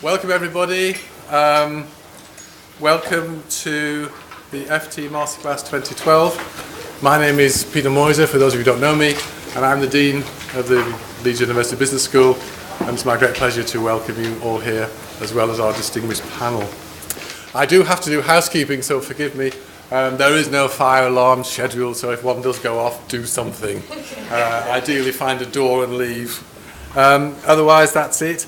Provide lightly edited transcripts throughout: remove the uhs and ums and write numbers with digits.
Welcome everybody. Welcome to the FT Masterclass 2012. My name is Peter Moyser, for those of you who don't know me, and I'm the Dean of the Leeds University Business School, and it's my great pleasure to welcome you all here, as well as our distinguished panel. I do have to do housekeeping, so forgive me. There is no fire alarm scheduled, so if one does go off, do something. Ideally find a door and leave. Otherwise, that's it.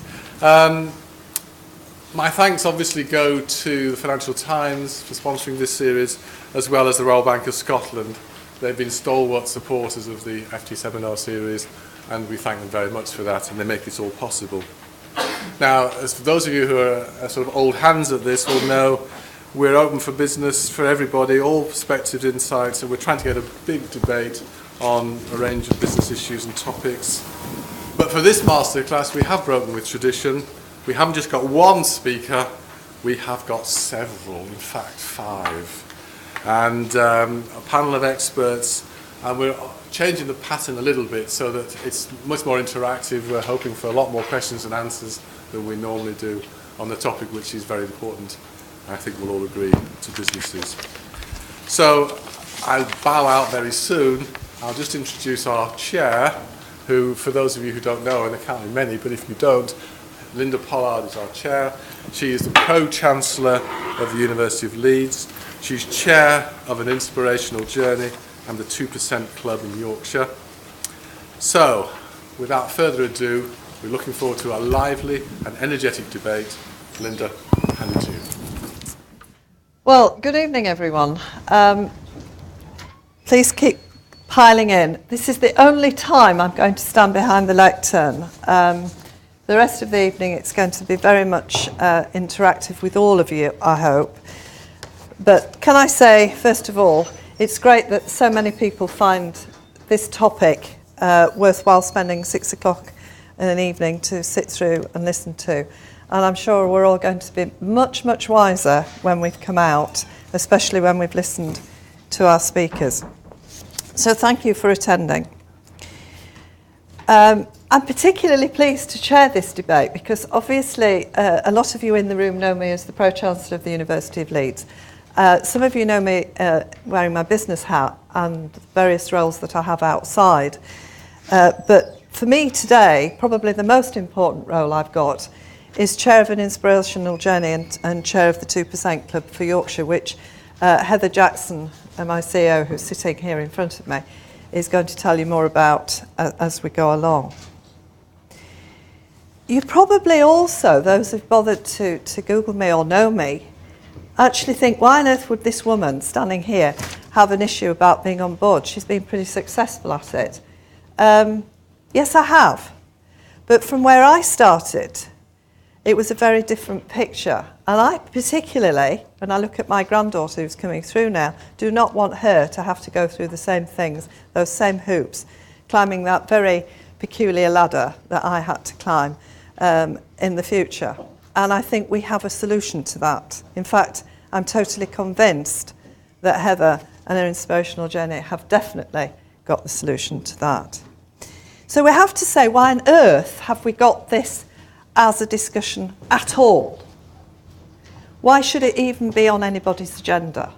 My thanks obviously go to the Financial Times for sponsoring this series, as well as the Royal Bank of Scotland. They've been stalwart supporters of the FT Seminar series, and we thank them very much for that, and they make this all possible. Now, as for those of you who are sort of old hands at this will know, we're open for business for everybody, all perspectives, insights, and we're trying to get a big debate on a range of business issues and topics. But for this masterclass, we have broken with tradition. We haven't just got one speaker, we have got several, in fact 5. And a panel of experts, and we're changing the pattern a little bit so that it's much more interactive. We're hoping for a lot more questions and answers than we normally do on the topic, which is very important, I think we'll all agree, to businesses. So I'll bow out very soon. I'll just introduce our chair, who, for those of you who don't know, and there can't be many, but if you don't, Linda Pollard is our chair. She is the Pro-Chancellor of the University of Leeds. She's chair of an inspirational journey and the 2% Club in Yorkshire. So, without further ado, we're looking forward to a lively and energetic debate. Linda, hand it to you. Well, good evening, everyone. Please keep piling in. This is the only time I'm going to stand behind the lectern. The rest of the evening it's going to be very much interactive with all of you, I hope. But can I say, first of all, it's great that so many people find this topic worthwhile spending 6 o'clock in an evening to sit through and listen to. And I'm sure we're all going to be much, much wiser when we've come out, especially when we've listened to our speakers. So thank you for attending. I'm particularly pleased to chair this debate because obviously a lot of you in the room know me as the Pro-Chancellor of the University of Leeds. Some of you know me wearing my business hat and various roles that I have outside. But for me today, probably the most important role I've got is chair of an inspirational journey and chair of the 2% Club for Yorkshire, which Heather Jackson, my CEO, who's sitting here in front of me, is going to tell you more about as we go along. You probably also, those who've bothered to Google me or know me, actually think, why on earth would this woman standing here have an issue about being on board? She's been pretty successful at it. Yes, I have. But from where I started, it was a very different picture. And I particularly, when I look at my granddaughter who's coming through now, do not want her to have to go through the same things, those same hoops, climbing that very peculiar ladder that I had to climb in the future. And I think we have a solution to that. In fact, I'm totally convinced that Heather and her inspirational journey have definitely got the solution to that. So we have to say, why on earth have we got this as a discussion at all? Why should it even be on anybody's agenda?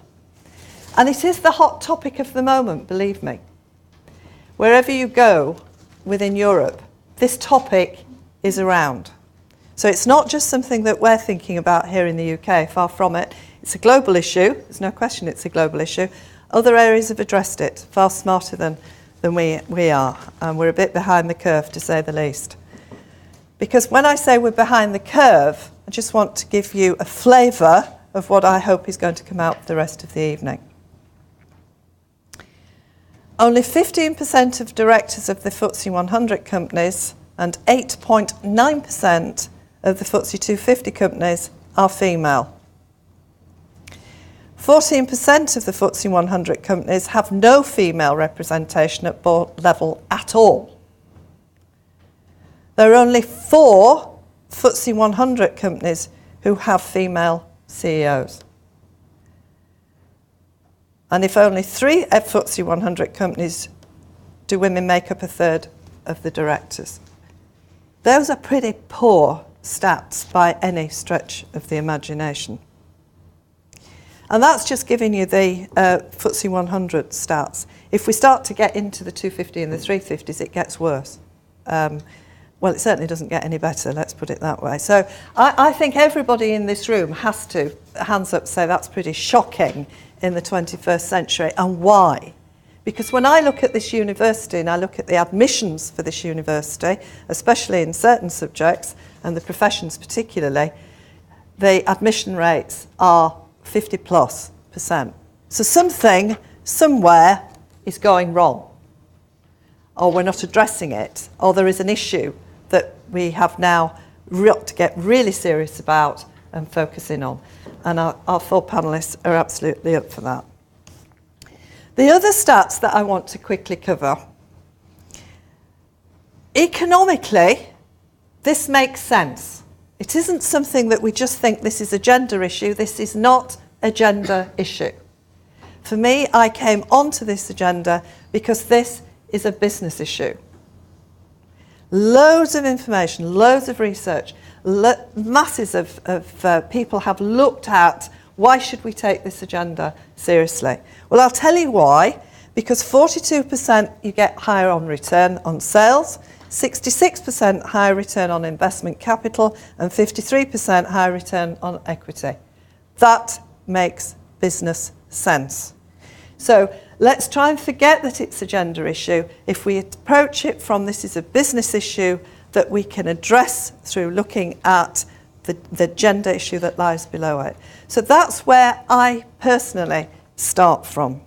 And it is the hot topic of the moment, believe me. Wherever you go within Europe, this topic is around. So it's not just something that we're thinking about here in the UK, far from it. It's a global issue. There's no question it's a global issue. Other areas have addressed it far smarter than we are. And we're a bit behind the curve, to say the least. Because when I say we're behind the curve, I just want to give you a flavour of what I hope is going to come out for the rest of the evening. Only 15% of directors of the FTSE 100 companies and 8.9% of the FTSE 250 companies are female. 14% of the FTSE 100 companies have no female representation at board level at all. There are only 4 FTSE 100 companies who have female CEOs. And if only 3 FTSE 100 companies do women make up a third of the directors. Those are pretty poor stats by any stretch of the imagination. And that's just giving you the FTSE 100 stats. If we start to get into the 250 and the 350s, it gets worse. Well, it certainly doesn't get any better, let's put it that way. So I think everybody in this room has to, hands up, say that's pretty shocking in the 21st century. And why? Because when I look at this university and I look at the admissions for this university, especially in certain subjects, and the professions particularly, the admission rates are 50+%. So something, somewhere, is going wrong. Or we're not addressing it, or there is an issue that we have now got to get really serious about and focus in on. And our four panellists are absolutely up for that. The other stats that I want to quickly cover. Economically, this makes sense. It isn't something that we just think this is a gender issue. This is not a gender issue. For me, I came onto this agenda because this is a business issue. Loads of information, loads of research, masses of people have looked at why should we take this agenda seriously. Well, I'll tell you why. Because 42% you get higher on return on sales, 66% higher return on investment capital, and 53% higher return on equity. That makes business sense. So let's try and forget that it's a gender issue. If we approach it from this is a business issue that we can address through looking at the gender issue that lies below it. So that's where I personally start from.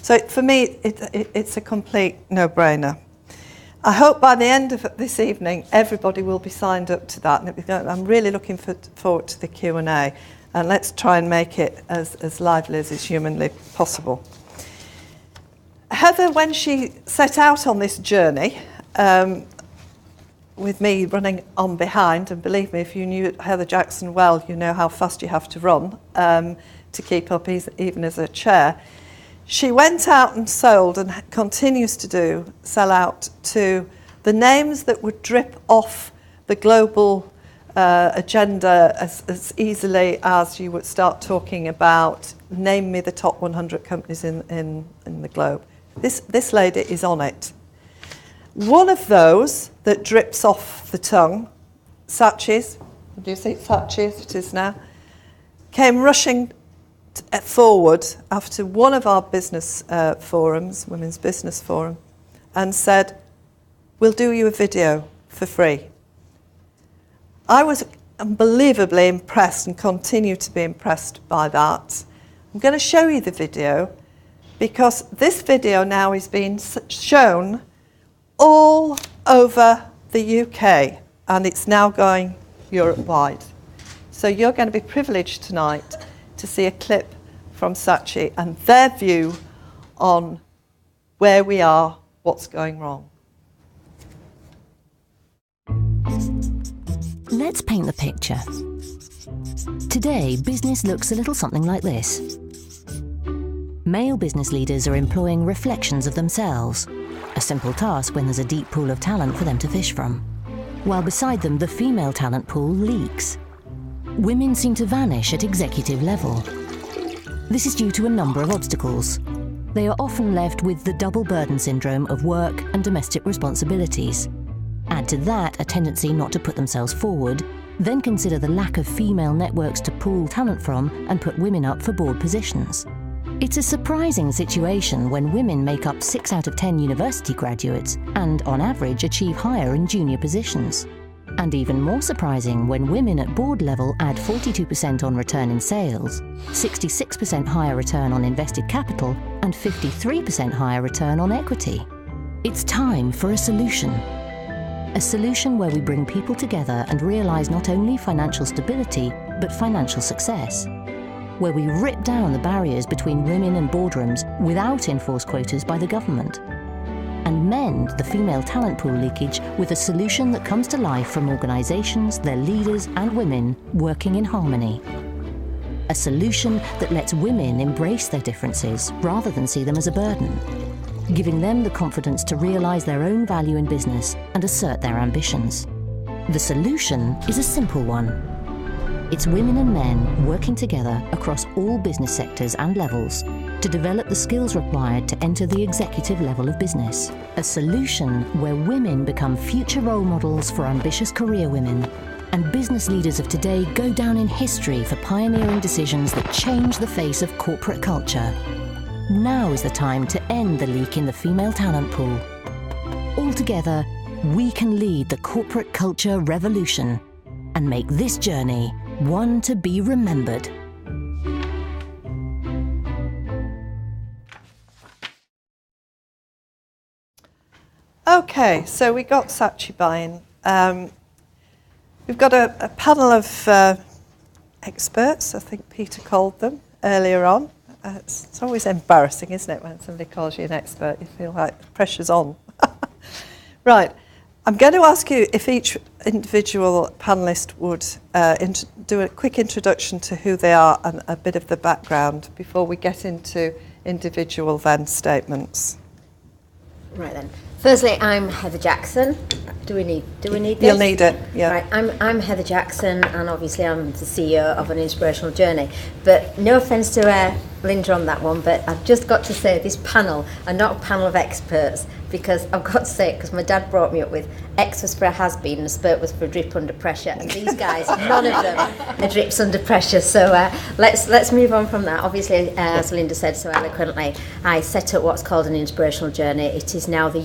So for me, it's a complete no-brainer. I hope by the end of this evening, everybody will be signed up to that. And I'm really looking forward to the Q&A. And let's try and make it as lively as is humanly possible. Heather, when she set out on this journey, with me running on behind, and believe me, if you knew Heather Jackson well, you know how fast you have to run to keep up even as a chair. She went out and sold, and continues to sell out to the names that would drip off the global agenda as easily as you would start talking about, name me the top 100 companies in the globe. This lady is on it. One of those that drips off the tongue, Saatchi's, do you see Saatchi's, it is now, came rushing forward after one of our business forums, Women's Business Forum, and said, we'll do you a video for free. I was unbelievably impressed and continue to be impressed by that. I'm going to show you the video because this video now is being shown all over the UK and it's now going Europe-wide. So you're going to be privileged tonight to see a clip from Saatchi and their view on where we are, what's going wrong. Let's paint the picture. Today, business looks a little something like this. Male business leaders are employing reflections of themselves, a simple task when there's a deep pool of talent for them to fish from. While beside them, the female talent pool leaks. Women seem to vanish at executive level. This is due to a number of obstacles. They are often left with the double burden syndrome of work and domestic responsibilities. Add to that a tendency not to put themselves forward, then consider the lack of female networks to pool talent from and put women up for board positions. It's a surprising situation when women make up 6 out of 10 university graduates and, on average, achieve higher in junior positions. And even more surprising when women at board level add 42% on return in sales, 66% higher return on invested capital, and 53% higher return on equity. It's time for a solution. A solution where we bring people together and realise not only financial stability, but financial success. Where we rip down the barriers between women and boardrooms without enforced quotas by the government. And mend the female talent pool leakage with a solution that comes to life from organisations, their leaders and women working in harmony. A solution that lets women embrace their differences rather than see them as a burden, giving them the confidence to realise their own value in business and assert their ambitions. The solution is a simple one. It's women and men working together across all business sectors and levels to develop the skills required to enter the executive level of business. A solution where women become future role models for ambitious career women, and business leaders of today go down in history for pioneering decisions that change the face of corporate culture. Now is the time to end the leak in the female talent pool. Altogether, we can lead the corporate culture revolution and make this journey one to be remembered. Okay, so we got Sachi buying. We've got a panel of experts, I think Peter called them earlier on. It's always embarrassing, isn't it, when somebody calls you an expert? You feel like the pressure's on. Right, I'm going to ask you if each individual panellist would do a quick introduction to who they are and a bit of the background before we get into individual then statements. Right then. Firstly, I'm Heather Jackson. Do we need this? You'll need it, yeah. Right, I'm Heather Jackson, and obviously I'm the CEO of An Inspirational Journey. But no offence to Linda on that one, but I've just got to say this panel are not a panel of experts, because I've got to say it because my dad brought me up with X was for a has-been and SPIRT was for a drip under pressure, and these guys, none of them are drips under pressure. So let's move on from that. Obviously, as Linda said so eloquently, I set up what's called An Inspirational Journey. It is now the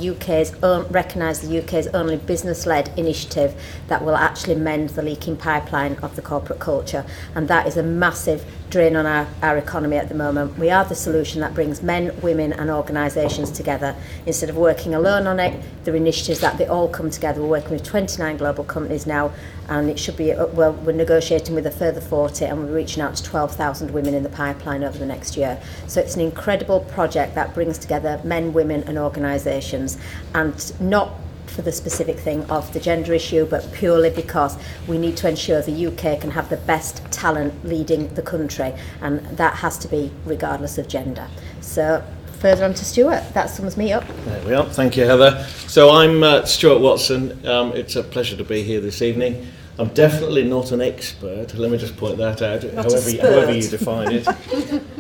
recognised the UK's only business-led initiative that will actually mend the leaking pipeline of the corporate culture, and that is a massive drain on our economy at the moment. We are the solution that brings men, women and organisations together. Instead of working alone on it, there are initiatives that they all come together. We're working with 29 global companies now, and it should be, well, we're negotiating with a further 40, and we're reaching out to 12,000 women in the pipeline over the next year. So it's an incredible project that brings together men, women and organisations, and not for the specific thing of the gender issue, but purely because we need to ensure the UK can have the best talent leading the country, and that has to be regardless of gender. So further on to Stuart, that sums me up. There we are, thank you Heather. So I'm Stuart Watson. It's a pleasure to be here this evening. I'm definitely not an expert, let me just point that out, however you define it.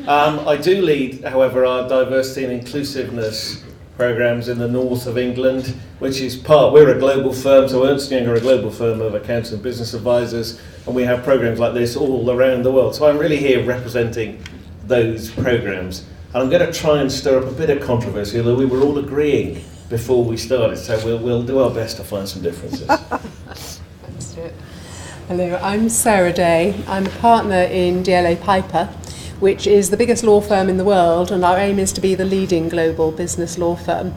I do lead, however, our diversity and inclusiveness programmes in the north of England, which is we're a global firm, so Ernst & Young are a global firm of accountants and business advisors, and we have programmes like this all around the world. So I'm really here representing those programmes, and I'm going to try and stir up a bit of controversy, although we were all agreeing before we started, so we'll do our best to find some differences. Let's do it. Hello, I'm Sarah Day. I'm a partner in DLA Piper, which is the biggest law firm in the world, and our aim is to be the leading global business law firm.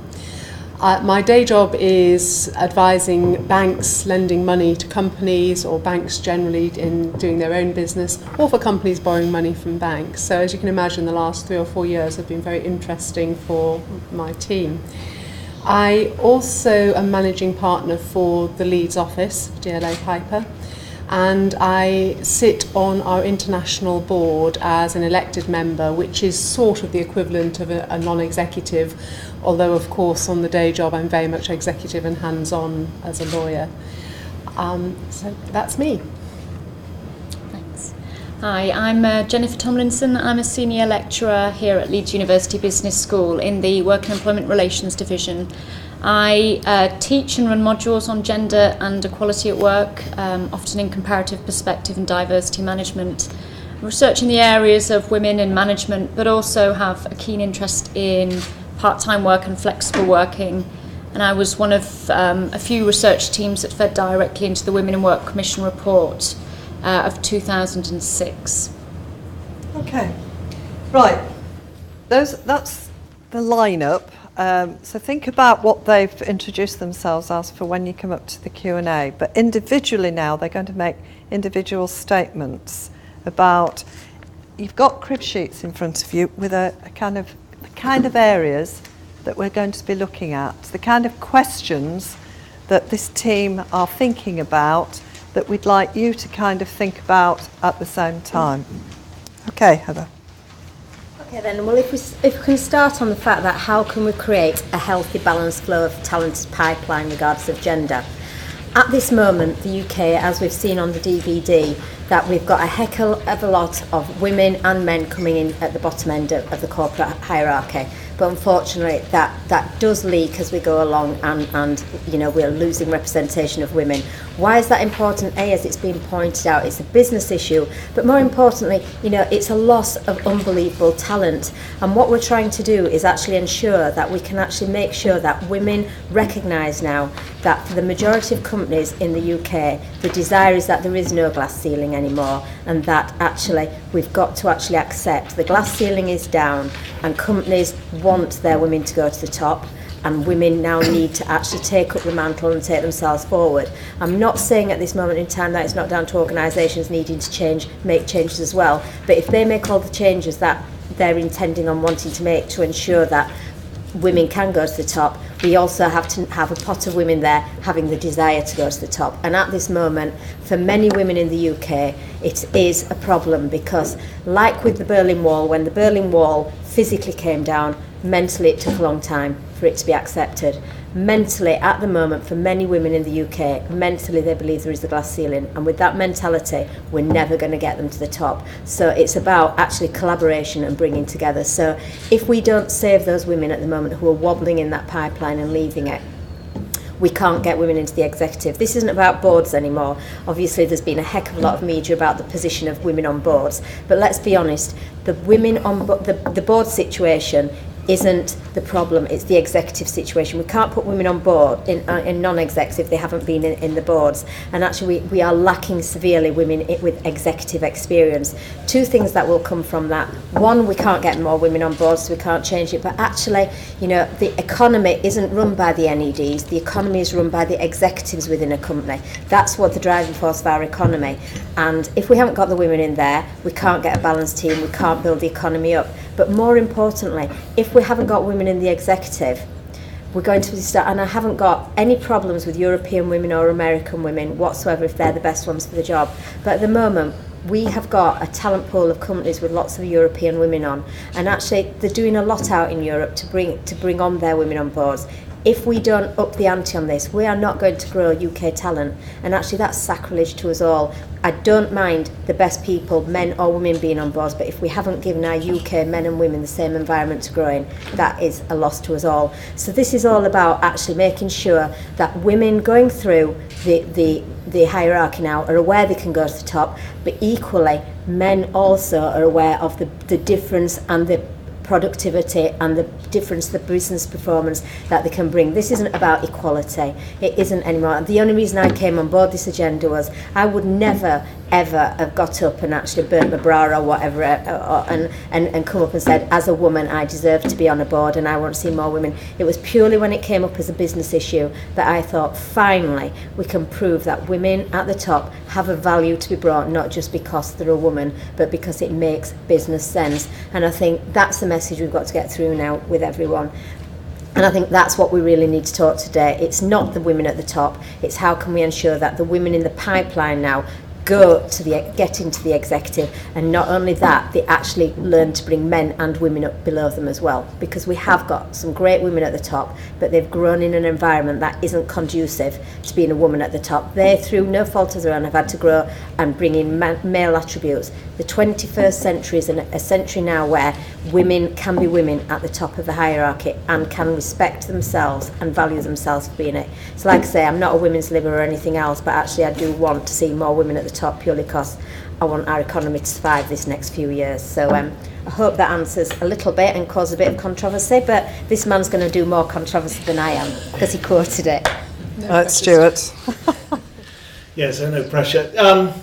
My day job is advising banks lending money to companies, or banks generally in doing their own business, or for companies borrowing money from banks. So as you can imagine, the last 3 or 4 years have been very interesting for my team. I also am managing partner for the Leeds office, DLA Piper, and I sit on our international board as an elected member, which is sort of the equivalent of a non-executive, although of course on the day job I'm very much executive and hands-on as a lawyer. So that's me. Thanks. Hi, I'm Jennifer Tomlinson. I'm a senior lecturer here at Leeds University Business School in the Work and Employment Relations Division. I teach and run modules on gender and equality at work, often in comparative perspective and diversity management. Research in the areas of women in management, but also have a keen interest in part-time work and flexible working. And I was one of a few research teams that fed directly into the Women in Work Commission report of 2006. Okay, right. That's the lineup. So think about what they've introduced themselves as for when you come up to the Q&A. But individually now, they're going to make individual statements about. You've got crib sheets in front of you with the kind of areas that we're going to be looking at, the kind of questions that this team are thinking about that we'd like you to kind of think about at the same time. Okay, Heather. Okay then, well if we can start on the fact that how can we create a healthy balanced flow of talented pipeline regardless of gender. At this moment, the UK, as we've seen on the DVD, that we've got a heck of a lot of women and men coming in at the bottom end of the corporate hierarchy. But unfortunately, that does leak as we go along, and you know, we're losing representation of women. Why is that important? A, as it's been pointed out, it's a business issue, but more importantly, you know, it's a loss of unbelievable talent. And what we're trying to do is actually ensure that we can actually make sure that women recognise now that for the majority of companies in the UK, the desire is that there is no glass ceiling anymore, and that actually we've got to actually accept the glass ceiling is down, and companies want their women to go to the top, and women now need to actually take up the mantle and take themselves forward. I'm not saying at this moment in time that it's not down to organisations needing to make changes as well, but if they make all the changes that they're intending on wanting to make to ensure that women can go to the top, we also have to have a pot of women there having the desire to go to the top. And at this moment, for many women in the UK, it is a problem, because like with the Berlin Wall, when the Berlin Wall physically came down, mentally it took a long time for it to be accepted. Mentally, at the moment, for many women in the UK, mentally they believe there is the glass ceiling, and with that mentality, we're never going to get them to the top. So it's about actually collaboration and bringing together. So if we don't save those women at the moment who are wobbling in that pipeline and leaving it, we can't get women into the executive. This isn't about boards anymore. Obviously, there's been a heck of a lot of media about the position of women on boards, but let's be honest, the women on the board situation isn't the problem, it's the executive situation. We can't put women on board in non-execs if they haven't been in the boards, and actually we are lacking severely women with executive experience. Two things that will come from that: one, we can't get more women on board, so we can't change it, but actually, you know, the economy isn't run by the NEDs, the economy is run by the executives within a company. That's what the driving force of our economy, and if we haven't got the women in there, we can't get a balanced team, we can't build the economy up. But more importantly, if we haven't got women in the executive, we're going to start, and I haven't got any problems with European women or American women whatsoever if they're the best ones for the job. But at the moment, we have got a talent pool of companies with lots of European women on, and actually they're doing a lot out in Europe to bring on their women on boards. If we don't up the ante on this, we are not going to grow UK talent, and actually that's sacrilege to us all. I don't mind the best people, men or women, being on boards, but if we haven't given our UK men and women the same environment to grow in, that is a loss to us all. So this is all about actually making sure that women going through the hierarchy now are aware they can go to the top, but equally men also are aware of the difference and the productivity and the difference, the business performance that they can bring. This isn't about equality. It isn't anymore. The only reason I came on board this agenda was I would never ever have got up and actually burnt my bra or whatever and come up and said, as a woman I deserve to be on a board and I want to see more women. It was purely when it came up as a business issue that I thought, finally we can prove that women at the top have a value to be brought, not just because they're a woman, but because it makes business sense. And I think that's the message we've got to get through now with everyone. And I think that's what we really need to talk today. It's not the women at the top, it's how can we ensure that the women in the pipeline now get into the executive, and not only that, they actually learn to bring men and women up below them as well, because we have got some great women at the top, but they've grown in an environment that isn't conducive to being a woman at the top. They, through no fault of their own, have had to grow and bring in male attributes. The 21st century is a century now where women can be women at the top of the hierarchy and can respect themselves and value themselves for being it. So like I say, I'm not a women's libber or anything else, but actually I do want to see more women at the top purely because I want our economy to survive this next few years. So I hope that answers a little bit and caused a bit of controversy, but this man's going to do more controversy than I am because he quoted it. Stuart. Yeah, so no pressure.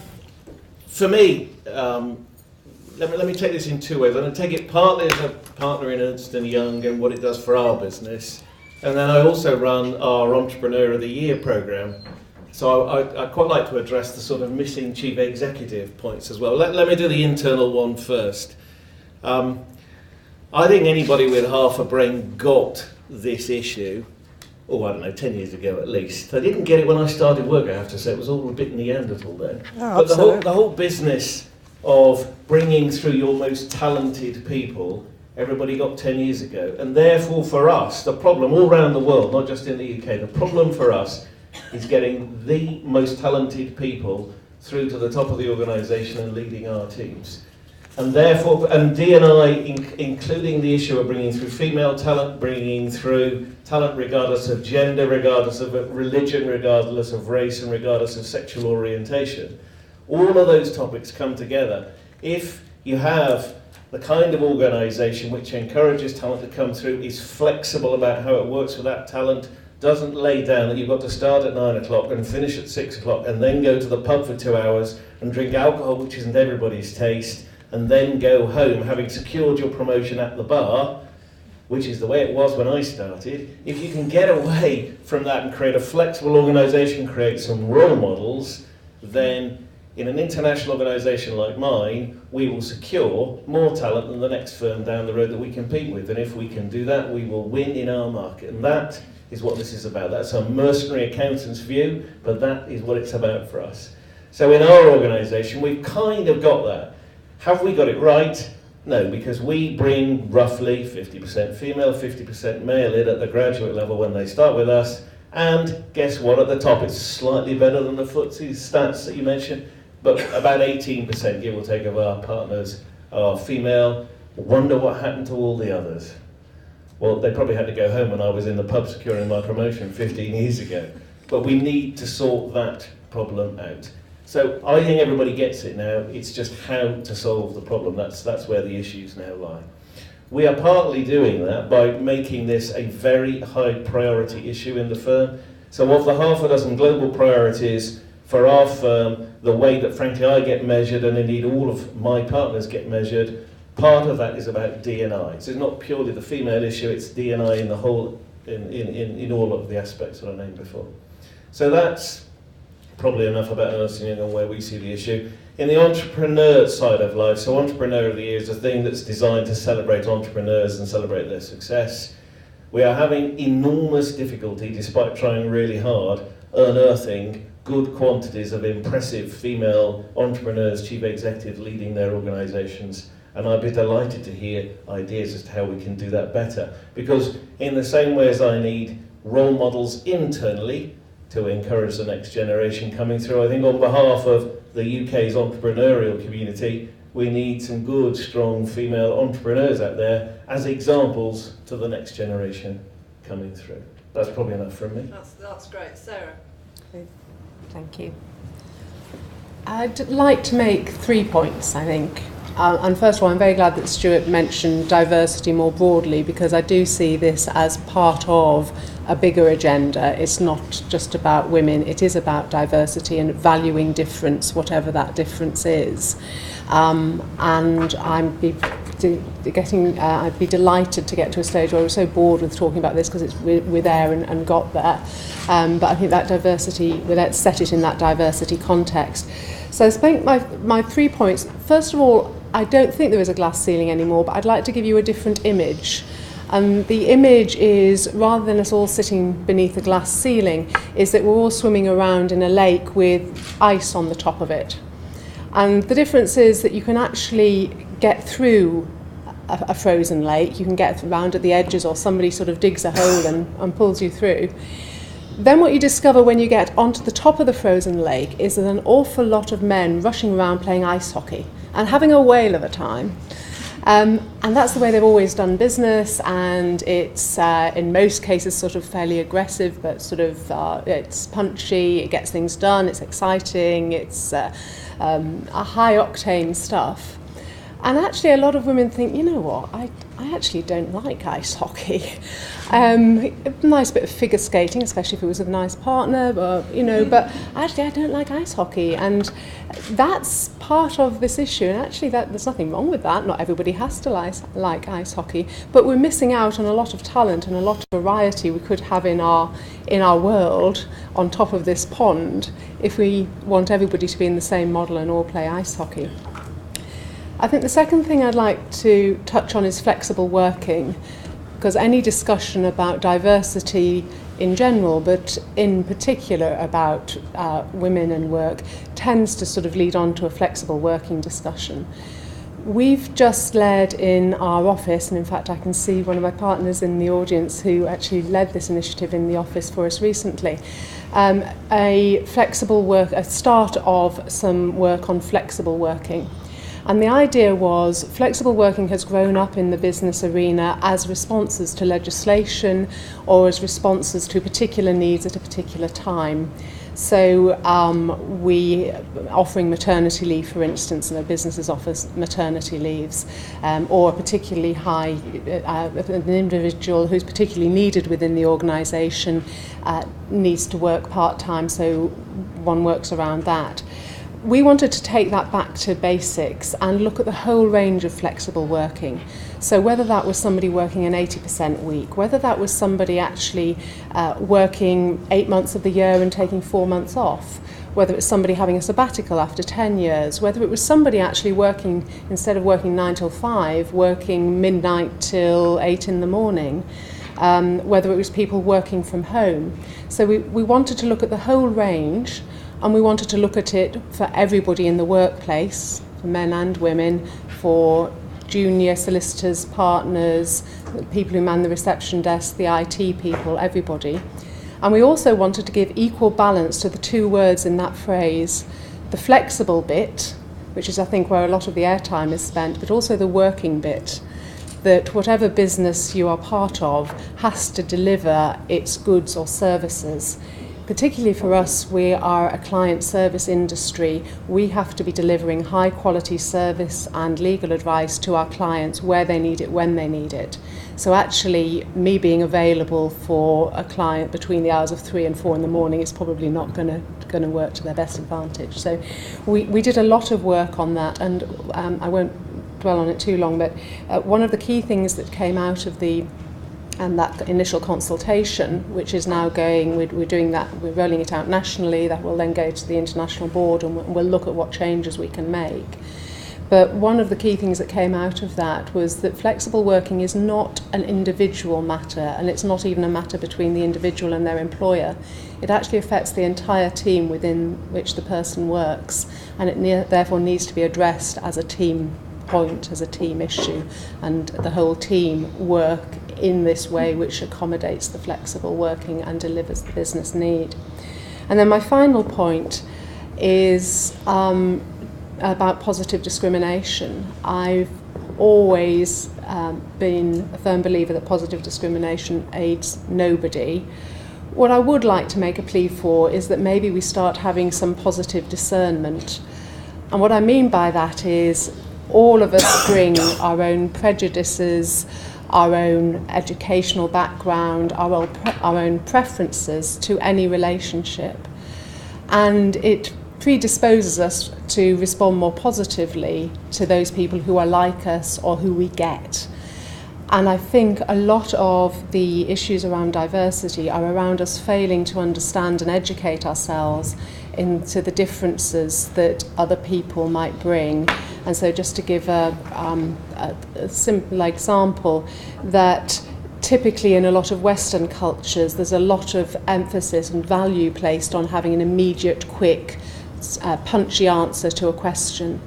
For me, let me take this in two ways. I'm going to take it partly as a partner in Ernst & Young and what it does for our business, and then I also run our Entrepreneur of the Year programme. So I'd quite like to address the sort of missing chief executive points as well. Let me do the internal one first. I think anybody with half a brain got this issue, I don't know, 10 years ago at least. I didn't get it when I started work, I have to say. It was all a bit Neanderthal then. Oh, but the whole business of bringing through your most talented people, everybody got 10 years ago. And therefore for us, the problem all around the world, not just in the UK, the problem for us is getting the most talented people through to the top of the organisation and leading our teams. And therefore, and D&I, including the issue of bringing through female talent, bringing through talent regardless of gender, regardless of religion, regardless of race, and regardless of sexual orientation, all of those topics come together. If you have the kind of organisation which encourages talent to come through, is flexible about how it works with that talent, doesn't lay down that you've got to start at 9 o'clock and finish at 6 o'clock and then go to the pub for 2 hours and drink alcohol which isn't everybody's taste, and then go home having secured your promotion at the bar, which is the way it was when I started. If you can get away from that and create a flexible organisation, create some role models, then in an international organisation like mine, we will secure more talent than the next firm down the road that we compete with. And if we can do that, we will win in our market. And that is what this is about. That's a mercenary accountant's view, but that is what it's about for us. So in our organisation, we've kind of got that. Have we got it right? No, because we bring roughly 50% female, 50% male in at the graduate level when they start with us. And guess what? At the top, it's slightly better than the FTSE stats that you mentioned, but about 18%, give or take, of our partners are female. Wonder what happened to all the others? Well, they probably had to go home when I was in the pub securing my promotion 15 years ago. But we need to sort that problem out. So I think everybody gets it now. It's just how to solve the problem. That's where the issues now lie. We are partly doing that by making this a very high priority issue in the firm. So of the half a dozen global priorities for our firm, the way that frankly I get measured, and indeed all of my partners get measured, part of that is about D&I. So it's not purely the female issue, it's D&I in the whole, in all of the aspects that I named before. So that's probably enough about Ernst & Young and where we see the issue. In the entrepreneur side of life, so Entrepreneur of the Year is a thing that's designed to celebrate entrepreneurs and celebrate their success. We are having enormous difficulty, despite trying really hard, unearthing good quantities of impressive female entrepreneurs, chief executives leading their organisations. And I'd be delighted to hear ideas as to how we can do that better. Because in the same way as I need role models internally to encourage the next generation coming through, I think on behalf of the UK's entrepreneurial community, we need some good, strong female entrepreneurs out there as examples to the next generation coming through. That's probably enough from me. That's great. Sarah? Thank you. I'd like to make 3 points, I think. And first of all, I'm very glad that Stuart mentioned diversity more broadly, because I do see this as part of a bigger agenda. It's not just about women, it is about diversity and valuing difference, whatever that difference is. And I'd be delighted to get to a stage where we're so bored with talking about this because we're there and got there. But I think that diversity, let's set it in that diversity context. So I think my 3 points. First of all, I don't think there is a glass ceiling anymore, but I'd like to give you a different image. And the image is, rather than us all sitting beneath a glass ceiling, is that we're all swimming around in a lake with ice on the top of it. And the difference is that you can actually get through a frozen lake, you can get around at the edges, or somebody sort of digs a hole and pulls you through. Then what you discover when you get onto the top of the frozen lake is there's an awful lot of men rushing around playing ice hockey and having a whale of a time. And that's the way they've always done business, and it's in most cases sort of fairly aggressive, but sort of it's punchy, it gets things done, it's exciting, it's a high octane stuff. And actually a lot of women think, you know what, I actually don't like ice hockey. A nice bit of figure skating, especially if it was with a nice partner, but actually I don't like ice hockey. And that's part of this issue. And actually there's nothing wrong with that. Not everybody has to like ice hockey. But we're missing out on a lot of talent and a lot of variety we could have in our world on top of this pond if we want everybody to be in the same model and all play ice hockey. I think the second thing I'd like to touch on is flexible working, because any discussion about diversity in general, but in particular about women and work, tends to sort of lead on to a flexible working discussion. We've just led in our office, and in fact I can see one of my partners in the audience who actually led this initiative in the office for us recently, a start of some work on flexible working. And the idea was flexible working has grown up in the business arena as responses to legislation or as responses to particular needs at a particular time. So we offering maternity leave, for instance, and businesses offer maternity leaves, or a particularly high, an individual who's particularly needed within the organisation needs to work part-time, so one works around that. We wanted to take that back to basics and look at the whole range of flexible working. So whether that was somebody working an 80% week, whether that was somebody actually working 8 months of the year and taking 4 months off, whether it was somebody having a sabbatical after 10 years, whether it was somebody actually working, instead of working 9 till 5, working midnight till 8 in the morning, whether it was people working from home. So we wanted to look at the whole range, and we wanted to look at it for everybody in the workplace, for men and women, for junior solicitors, partners, people who man the reception desk, the IT people, everybody. And we also wanted to give equal balance to the two words in that phrase, the flexible bit, which is I think where a lot of the airtime is spent, but also the working bit, that whatever business you are part of has to deliver its goods or services. Particularly for us, we are a client service industry. We have to be delivering high quality service and legal advice to our clients where they need it, when they need it. So actually, me being available for a client between the hours of 3 and 4 in the morning is probably not going to work to their best advantage. So we did a lot of work on that, and I won't dwell on it too long, but one of the key things that came out of that initial consultation, which is now going, we're doing that, we're rolling it out nationally, that will then go to the international board, and we'll look at what changes we can make. But one of the key things that came out of that was that flexible working is not an individual matter, and it's not even a matter between the individual and their employer. It actually affects the entire team within which the person works, and it therefore needs to be addressed as a team point, as a team issue, and the whole team work in this way which accommodates the flexible working and delivers the business need. And then my final point is about positive discrimination. I've always been a firm believer that positive discrimination aids nobody. What I would like to make a plea for is that maybe we start having some positive discernment. And what I mean by that is all of us bring our own prejudices, our own educational background, our own preferences to any relationship. And it predisposes us to respond more positively to those people who are like us or who we get. And I think a lot of the issues around diversity are around us failing to understand and educate ourselves into the differences that other people might bring. And so just to give a simple example, that typically in a lot of Western cultures there's a lot of emphasis and value placed on having an immediate, quick, punchy answer to a question.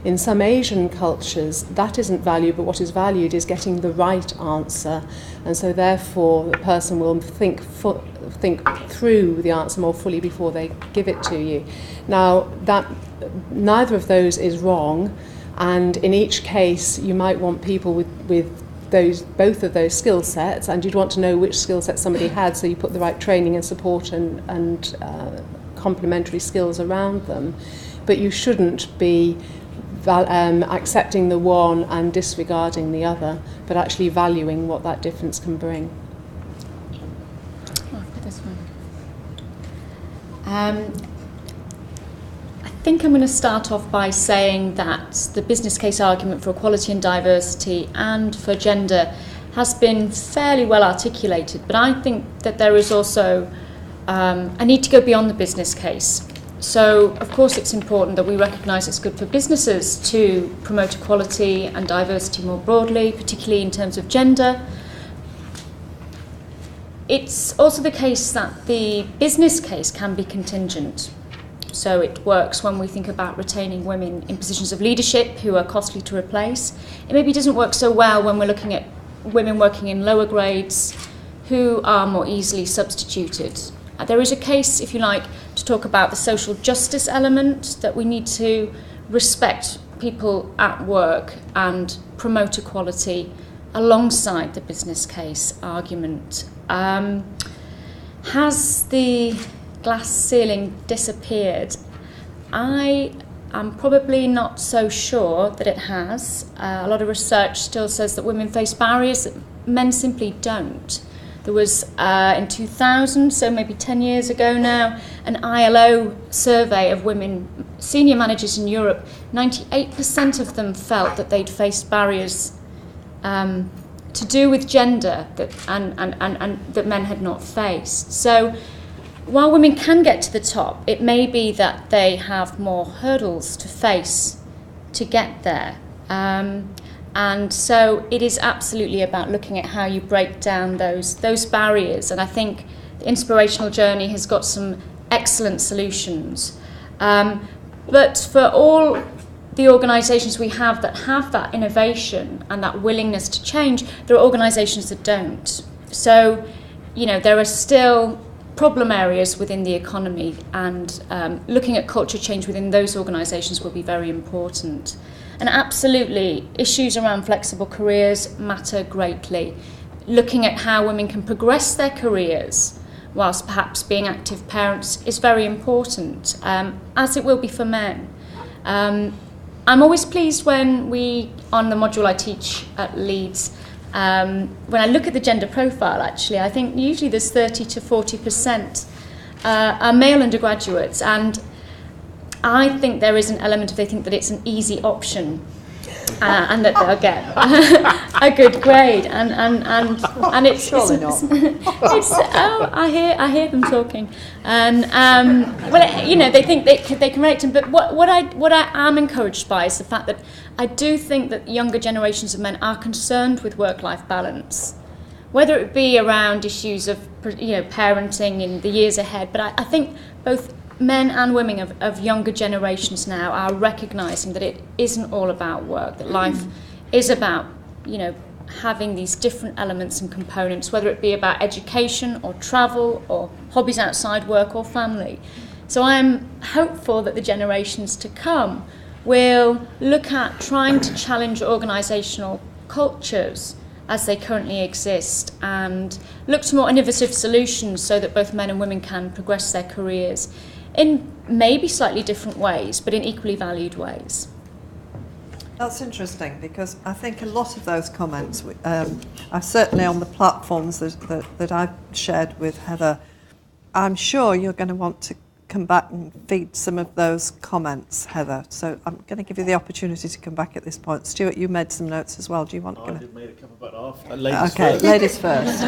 In some Asian cultures, that isn't valued, but what is valued is getting the right answer. And so therefore, the person will think through the answer more fully before they give it to you. Now, neither of those is wrong. And in each case, you might want people with both of those skill sets, and you'd want to know which skill set somebody had, so you put the right training and support and complementary skills around them. But you shouldn't be accepting the one and disregarding the other, but actually valuing what that difference can bring. This one. I think I'm going to start off by saying that the business case argument for equality and diversity and for gender has been fairly well articulated, but I think that there is also a need to go beyond the business case. So, of course, it's important that we recognise it's good for businesses to promote equality and diversity more broadly, particularly in terms of gender. It's also the case that the business case can be contingent. So it works when we think about retaining women in positions of leadership who are costly to replace. It maybe doesn't work so well when we're looking at women working in lower grades who are more easily substituted. There is a case, if you like, to talk about the social justice element, that we need to respect people at work and promote equality alongside the business case argument. Has the glass ceiling disappeared? I am probably not so sure that it has. A lot of research still says that women face barriers that men simply don't. There was, in 2000, so maybe 10 years ago now, an ILO survey of women senior managers in Europe. 98% of them felt that they'd faced barriers to do with gender and that men had not faced. So while women can get to the top, it may be that they have more hurdles to face to get there. And so it is absolutely about looking at how you break down those barriers. And I think the inspirational journey has got some excellent solutions. But for all the organisations we have that innovation and that willingness to change, there are organisations that don't. So, there are still problem areas within the economy, and looking at culture change within those organisations will be very important. And absolutely, issues around flexible careers matter greatly. Looking at how women can progress their careers whilst perhaps being active parents is very important, as it will be for men. I'm always pleased when on the module I teach at Leeds, when I look at the gender profile, actually, I think usually there's 30 to 40% are male undergraduates, and I think there is an element of they think that it's an easy option and that they'll get a good grade, and it's Surely not. I hear them talking, and they think they can relate to them. But what I am encouraged by is the fact that I do think that younger generations of men are concerned with work-life balance, whether it be around issues of parenting in the years ahead. But I think both men and women of younger generations now are recognising that it isn't all about work, that life is about, having these different elements and components, whether it be about education or travel or hobbies outside work or family. So I am hopeful that the generations to come will look at trying to challenge organisational cultures as they currently exist and look to more innovative solutions so that both men and women can progress their careers in maybe slightly different ways, but in equally valued ways. That's interesting, because I think a lot of those comments are certainly on the platforms that I've shared with Heather. I'm sure you're going to want to come back and feed some of those comments, Heather. So I'm going to give you the opportunity to come back at this point. Stuart, you made some notes as well. Do you want to? I did made a couple, but after. Ladies okay, first. ladies first.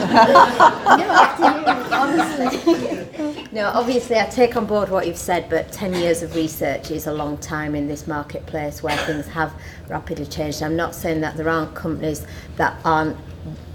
No, obviously I take on board what you've said, but 10 years of research is a long time in this marketplace where things have rapidly changed. I'm not saying that there aren't companies that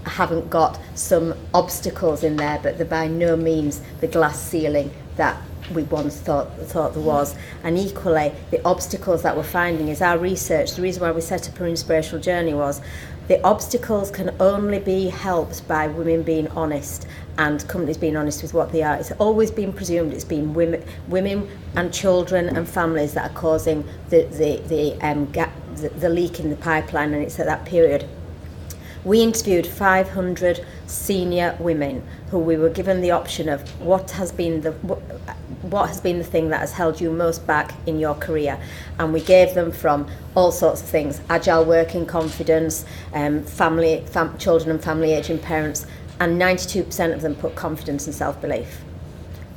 haven't got some obstacles in there, but they're by no means the glass ceiling that we once thought there was. And equally, the obstacles that we're finding is our research. The reason why we set up our inspirational journey was the obstacles can only be helped by women being honest and companies being honest with what they are. It's always been presumed it's been women and children and families that are causing the gap, the leak in the pipeline, and it's at that period. We interviewed 500 senior women who we were given the option of what has been the thing that has held you most back in your career, and we gave them from all sorts of things: agile working, confidence, children and family aging parents, and 92% of them put confidence and self-belief.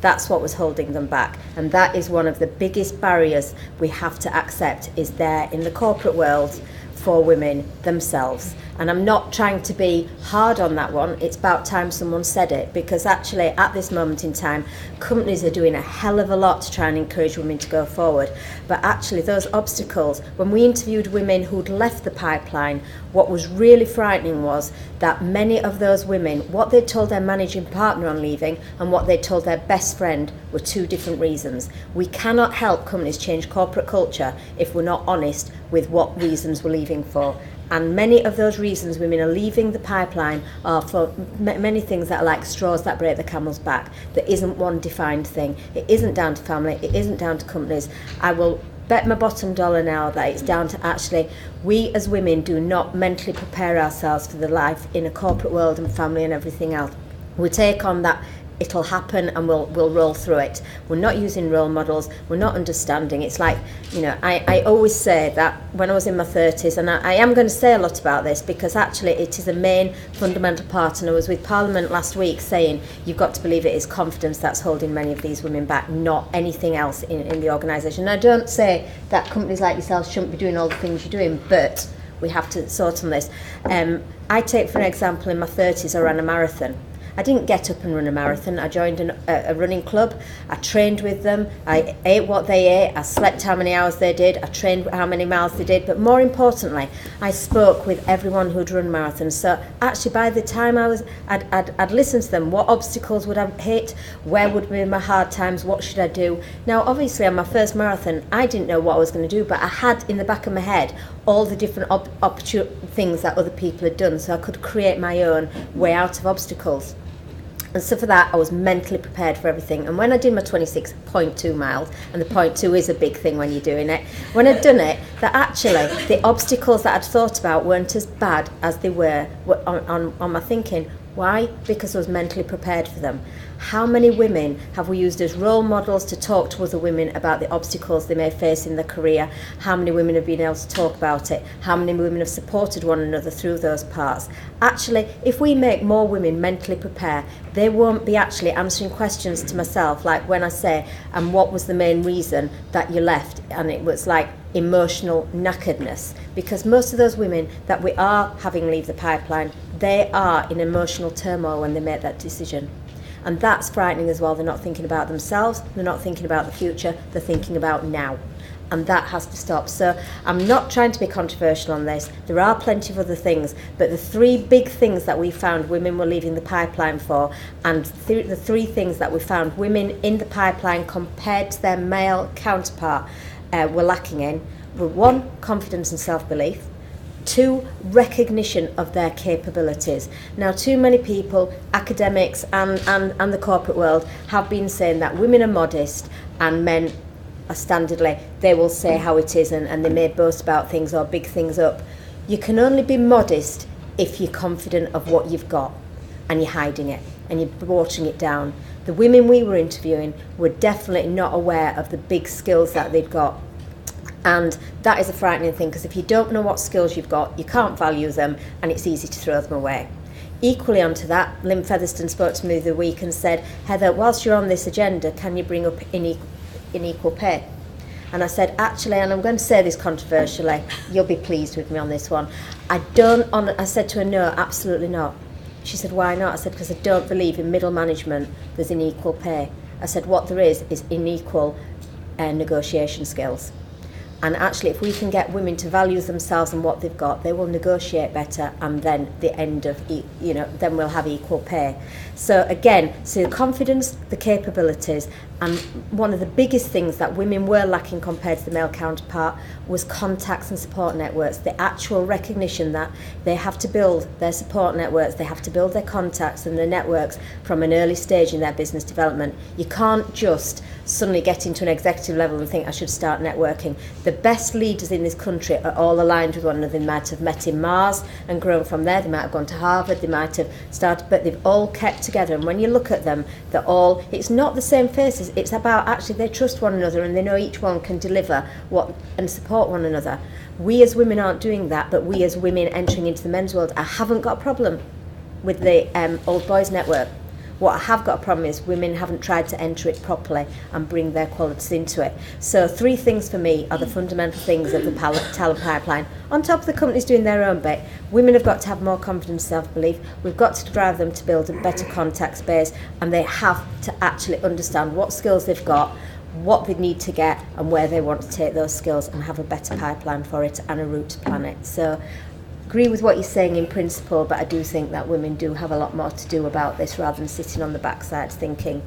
That's what was holding them back, and that is one of the biggest barriers we have to accept is there in the corporate world for women themselves. And I'm not trying to be hard on that one. It's about time someone said it, because actually at this moment in time, companies are doing a hell of a lot to try and encourage women to go forward. But actually those obstacles, when we interviewed women who'd left the pipeline, what was really frightening was that many of those women, what they'd told their managing partner on leaving and what they'd told their best friend were two different reasons. We cannot help companies change corporate culture if we're not honest with what reasons we're leaving for. And many of those reasons women are leaving the pipeline are for many things that are like straws that break the camel's back. There isn't one defined thing. It isn't down to family, it isn't down to companies. I will bet my bottom dollar now that it's down to actually we as women do not mentally prepare ourselves for the life in a corporate world and family and everything else. We take on that it'll happen and we'll roll through it. We're not using role models, we're not understanding. It's like, you know, I always say that when I was in my 30s, and I am going to say a lot about this because actually it is a main fundamental part, and I was with Parliament last week saying you've got to believe it is confidence that's holding many of these women back, not anything else in the organisation. I don't say that companies like yourselves shouldn't be doing all the things you're doing, but we have to sort on this. I take, for example, in my 30s I ran a marathon. I didn't get up and run a marathon. I joined a running club. I trained with them. I ate what they ate. I slept how many hours they did. I trained how many miles they did. But more importantly, I spoke with everyone who'd run marathons. So actually, by the time I'd listened to them. What obstacles would I hit? Where would be my hard times? What should I do? Now, obviously, on my first marathon, I didn't know what I was going to do, but I had in the back of my head all the different things that other people had done, so I could create my own way out of obstacles. And so for that, I was mentally prepared for everything. And when I did my 26.2 miles, and the 0.2 is a big thing when you're doing it, when I'd done it, that actually the obstacles that I'd thought about weren't as bad as they were on my thinking. Why? Because I was mentally prepared for them. How many women have we used as role models to talk to other women about the obstacles they may face in their career? How many women have been able to talk about it? How many women have supported one another through those parts? Actually, if we make more women mentally prepare, they won't be actually answering questions to myself, like when I say, and what was the main reason that you left? And it was like emotional knackeredness, because most of those women that we are having leave the pipeline, they are in emotional turmoil when they make that decision. And that's frightening as well. They're not thinking about themselves, they're not thinking about the future, they're thinking about now. And that has to stop. So I'm not trying to be controversial on this. There are plenty of other things, but the three big things that we found women were leaving the pipeline for, and the three things that we found women in the pipeline compared to their male counterpart were lacking in were: 1, confidence and self-belief; 2, recognition of their capabilities. Now, too many people, academics and the corporate world, have been saying that women are modest and men are standardly, they will say how it is, and they may boast about things or big things up. You can only be modest if you're confident of what you've got and you're hiding it and you're watering it down. The women we were interviewing were definitely not aware of the big skills that they'd got. And that is a frightening thing, because if you don't know what skills you've got, you can't value them, and it's easy to throw them away. Equally onto that, Lynn Featherstone spoke to me the other week and said, Heather, whilst you're on this agenda, can you bring up unequal pay? And I said, actually, and I'm going to say this controversially, you'll be pleased with me on this one. I said to her, no, absolutely not. She said, why not? I said, because I don't believe in middle management there's unequal pay. I said, what there is unequal negotiation skills. And actually, if we can get women to value themselves and what they've got, they will negotiate better, and then the end of, then we'll have equal pay. So again, the confidence, the capabilities, and one of the biggest things that women were lacking compared to the male counterpart was contacts and support networks. The actual recognition that they have to build their support networks, they have to build their contacts and their networks from an early stage in their business development. You can't just suddenly get into an executive level and think I should start networking. The best leaders in this country are all aligned with one another. They might have met in Mars and grown from there, they might have gone to Harvard, they might have started, but they've all kept together. And when you look at them, it's not the same faces, it's about actually they trust one another and they know each one can deliver and support one another. We as women aren't doing that, but we as women entering into the men's world, I haven't got a problem with the old boys network. What I have got a problem is women haven't tried to enter it properly and bring their qualities into it. So 3 things for me are the fundamental things of the talent pipeline. On top of the companies doing their own bit, women have got to have more confidence, self-belief. We've got to drive them to build a better contact space, and they have to actually understand what skills they've got, what they need to get, and where they want to take those skills, and have a better pipeline for it and a route to plan it. So agree with what you're saying in principle, but I do think that women do have a lot more to do about this, rather than sitting on the backside thinking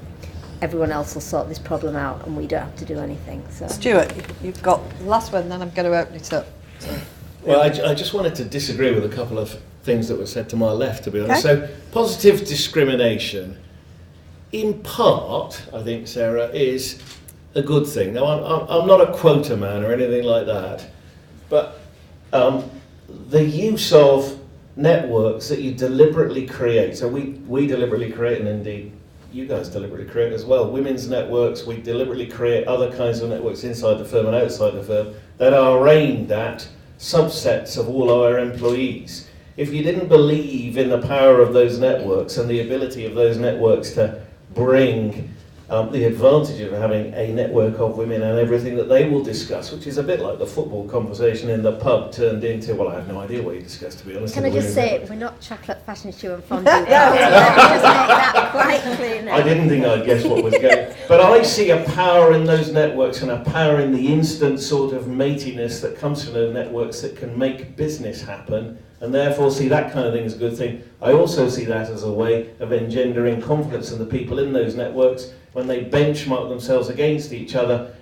everyone else will sort this problem out and we don't have to do anything. So Stuart, you've got the last one, then I'm going to open it up. Well, I just wanted to disagree with a couple of things that were said to my left, to be honest. Okay. So, positive discrimination, in part, I think, Sarah, is a good thing. Now, I'm not a quota man or anything like that, but the use of networks that you deliberately create, so we deliberately create, and indeed you guys deliberately create as well, women's networks, we deliberately create other kinds of networks inside the firm and outside the firm that are aimed at subsets of all our employees. If you didn't believe in the power of those networks and the ability of those networks to bring the advantage of having a network of women and everything that they will discuss, which is a bit like the football conversation in the pub turned into, well, I have no idea what you discuss, to be honest. can I just say, we're not chocolate fashion show and fondue. Let me just make that quite clear now. I didn't think I'd guess what was going. But I see a power in those networks and a power in the instant sort of matiness that comes from those networks that can make business happen, and therefore see that kind of thing as a good thing. I also see that as a way of engendering confidence in the people in those networks when they benchmark themselves against each other.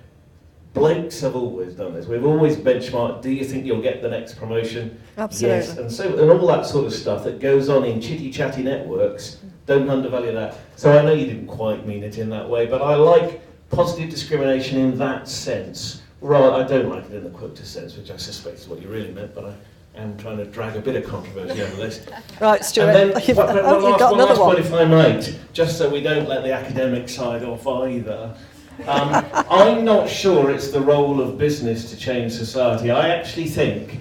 Blokes have always done this. We've always benchmarked, do you think you'll get the next promotion? Absolutely. Yes, and all that sort of stuff that goes on in chitty-chatty networks, don't undervalue that. So I know you didn't quite mean it in that way, but I like positive discrimination in that sense. Right, I don't like it in the quota sense, which I suspect is what you really meant, but I am trying to drag a bit of controversy over this. Right, Stuart, And then, you've one got another last one. point, if I might, just so we don't let the academic side off either. I'm not sure it's the role of business to change society. I actually think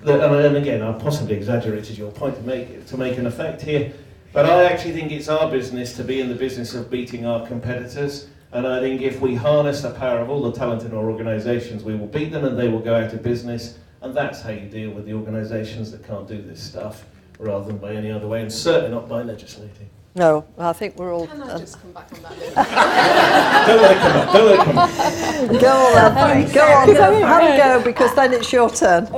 that, and again, I've possibly exaggerated your point to make an effect here, but I actually think it's our business to be in the business of beating our competitors. And I think if we harness the power of all the talent in our organisations, we will beat them and they will go out of business. And that's how you deal with the organisations that can't do this stuff, rather than by any other way, and certainly not by legislating. No, I think we're all... Can I just come back on that? Don't let it come up. Go on, go on, have a go, because then it's your turn.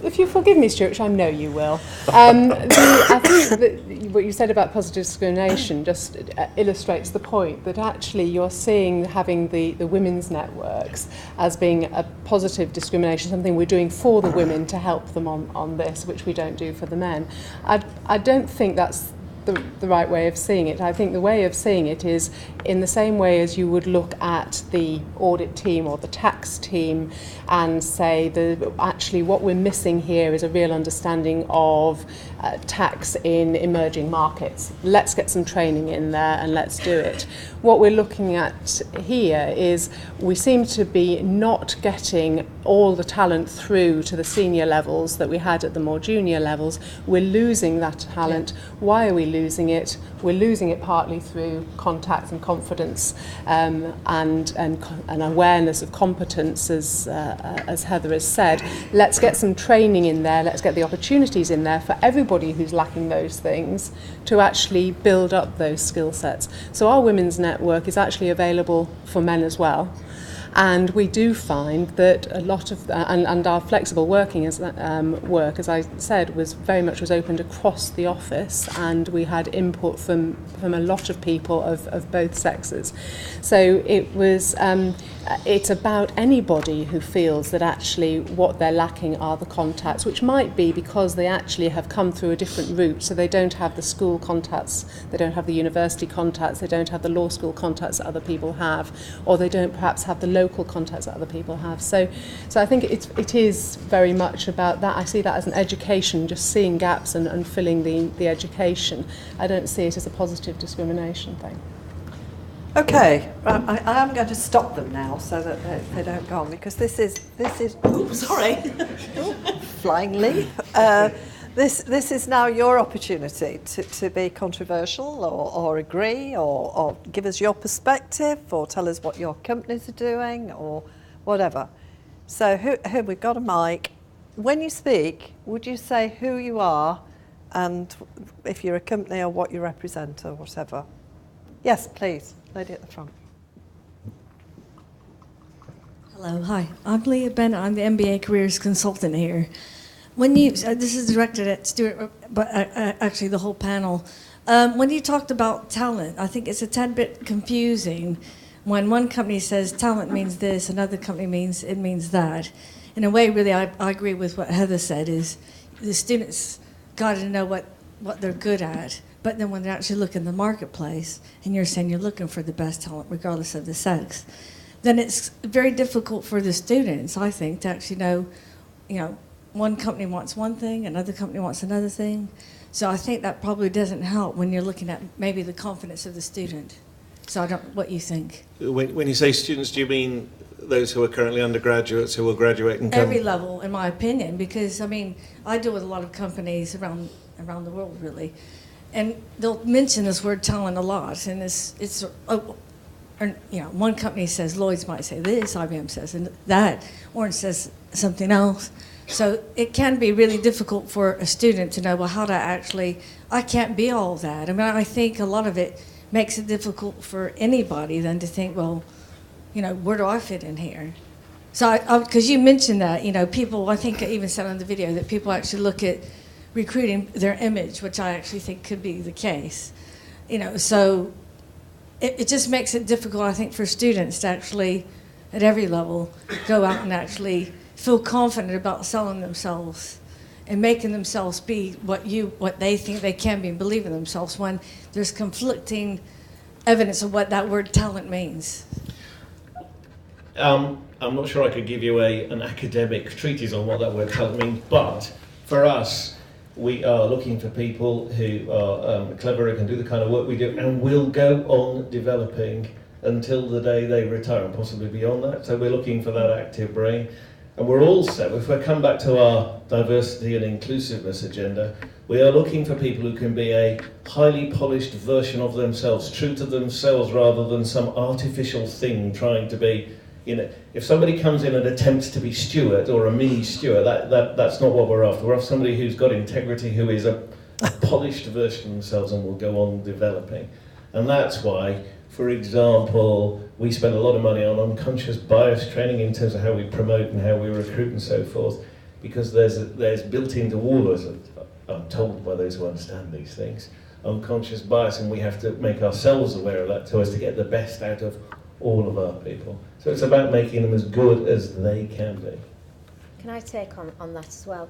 If you forgive me, Stuart, which I know you will, I think that what you said about positive discrimination just illustrates the point that actually you're seeing having the women's networks as being a positive discrimination, something we're doing for the women to help them on this, which we don't do for the men. I don't think that's the right way of seeing it. I think the way of seeing it is in the same way as you would look at the audit team or the tax team and say that actually what we're missing here is a real understanding of tax in emerging markets. Let's get some training in there and let's do it. What we're looking at here is we seem to be not getting all the talent through to the senior levels that we had at the more junior levels. We're losing that talent. Why are we losing it? We're losing it partly through contacts and confidence and awareness of competence, as Heather has said. Let's get some training in there. Let's get the opportunities in there for everybody who's lacking those things to actually build up those skill sets. So our women's network is actually available for men as well. And we do find that a lot of, and our flexible working work, as I said, was opened across the office, and we had input from a lot of people of both sexes. So it's about anybody who feels that actually what they're lacking are the contacts, which might be because they actually have come through a different route, so they don't have the school contacts, they don't have the university contacts, they don't have the law school contacts that other people have, or they don't perhaps have the local contacts that other people have. So I think it is very much about that. I see that as an education, just seeing gaps and filling the education. I don't see it as a positive discrimination thing. Okay, I am going to stop them now so that they don't go on, because this is sorry, flying leap. This is now your opportunity to be controversial or agree or give us your perspective or tell us what your companies are doing or whatever. So who we've got a mic. When you speak, would you say who you are and if you're a company or what you represent or whatever? Yes, please. Lady at the front. Hello, hi. I'm Leah Bennett. I'm the MBA Careers Consultant here. When you, this is directed at Stuart, but actually the whole panel. When you talked about talent, I think it's a tad bit confusing when one company says talent means this, another company means it means that. In a way, really, I agree with what Heather said, is the students got to know what they're good at. But then when they actually look in the marketplace, and you're saying you're looking for the best talent regardless of the sex, then it's very difficult for the students, I think, to actually know, one company wants one thing, another company wants another thing. So I think that probably doesn't help when you're looking at maybe the confidence of the student. So I don't, what you think? When you say students, do you mean those who are currently undergraduates who will graduate and come? Every level, in my opinion, because I deal with a lot of companies around the world, really, and they'll mention this word talent a lot, and one company says, Lloyd's might say this, IBM says that, Orange says something else. So it can be really difficult for a student to know, well, how to actually, I can't be all that. I think a lot of it makes it difficult for anybody then to think, well, where do I fit in here? So, because you mentioned that, people, I think I even said on the video that people actually look at recruiting their image, which I actually think could be the case. So it just makes it difficult, I think, for students to actually, at every level, go out and actually feel confident about selling themselves and making themselves be what they think they can be and believe in themselves when there's conflicting evidence of what that word talent means. I'm not sure I could give you an academic treatise on what that word talent means, but for us, we are looking for people who are clever, who can do the kind of work we do, and will go on developing until the day they retire, and possibly beyond that. So we're looking for that active brain. And we're also, if we come back to our diversity and inclusiveness agenda, we are looking for people who can be a highly polished version of themselves, true to themselves rather than some artificial thing trying to be, if somebody comes in and attempts to be Stuart or a mini Stuart, that's not what we're after. We're after somebody who's got integrity, who is a polished version of themselves and will go on developing. And that's why, for example, we spend a lot of money on unconscious bias training in terms of how we promote and how we recruit and so forth, because there's built into all of us, I'm told by those who understand these things, unconscious bias, and we have to make ourselves aware of that so as to get the best out of all of our people. So it's about making them as good as they can be. Can I take on that as well?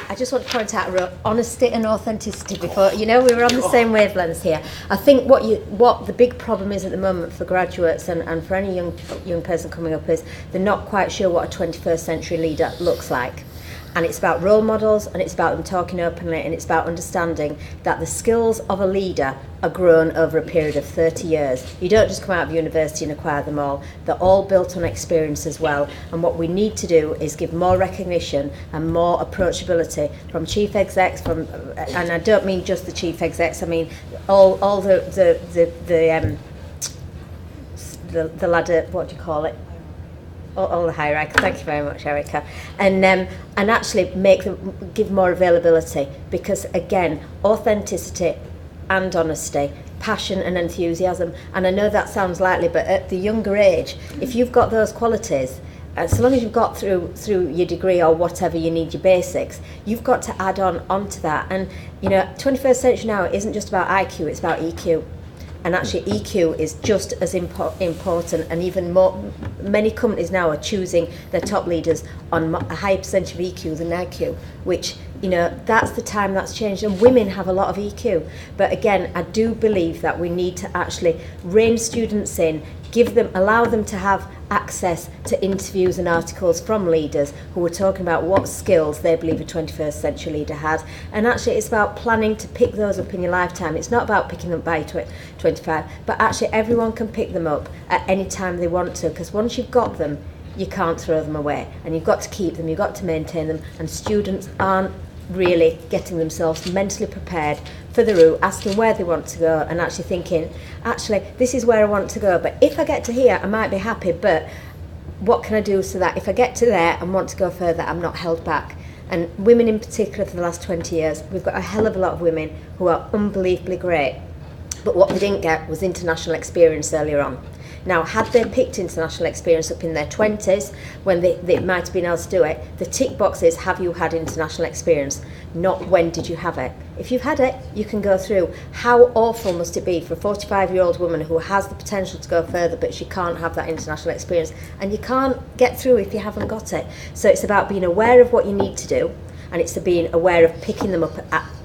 I just want to point out honesty and authenticity before, we were on the same wavelengths here. I think what the big problem is at the moment for graduates and for any young person coming up is they're not quite sure what a 21st century leader looks like. And it's about role models, and it's about them talking openly, and it's about understanding that the skills of a leader are grown over a period of 30 years. You don't just come out of university and acquire them all. They're all built on experience as well. And what we need to do is give more recognition and more approachability from chief execs, and I don't mean just the chief execs. I mean all the ladder. What do you call it? All the hierarchy. Thank you very much, Erica. And actually give more availability, because again, authenticity and honesty, passion and enthusiasm. And I know that sounds lightly, but at the younger age, if you've got those qualities, so long as you've got through your degree or whatever you need, your basics, you've got to add onto that. And 21st century now isn't just about IQ, it's about EQ. And actually EQ is just as important, and even more, many companies now are choosing their top leaders on a higher percentage of EQ than IQ, which, that's the time that's changed, and women have a lot of EQ. But again, I do believe that we need to actually rein students in, allow them to have access to interviews and articles from leaders who are talking about what skills they believe a 21st century leader has. And actually it's about planning to pick those up in your lifetime. It's not about picking them by 25, but actually everyone can pick them up at any time they want to, because once you've got them, you can't throw them away, and you've got to keep them, you've got to maintain them, and students aren't really getting themselves mentally prepared for the route, asking where they want to go, and actually thinking, this is where I want to go, but if I get to here, I might be happy, but what can I do so that if I get to there and want to go further, I'm not held back? And women in particular, for the last 20 years, we've got a hell of a lot of women who are unbelievably great, but what they didn't get was international experience earlier on. Now, had they picked international experience up in their 20s, when they might have been able to do it, the tick box is, have you had international experience? Not when did you have it? If you've had it, you can go through. How awful must it be for a 45-year-old woman who has the potential to go further, but she can't have that international experience, and you can't get through if you haven't got it. So it's about being aware of what you need to do, and it's being aware of picking them up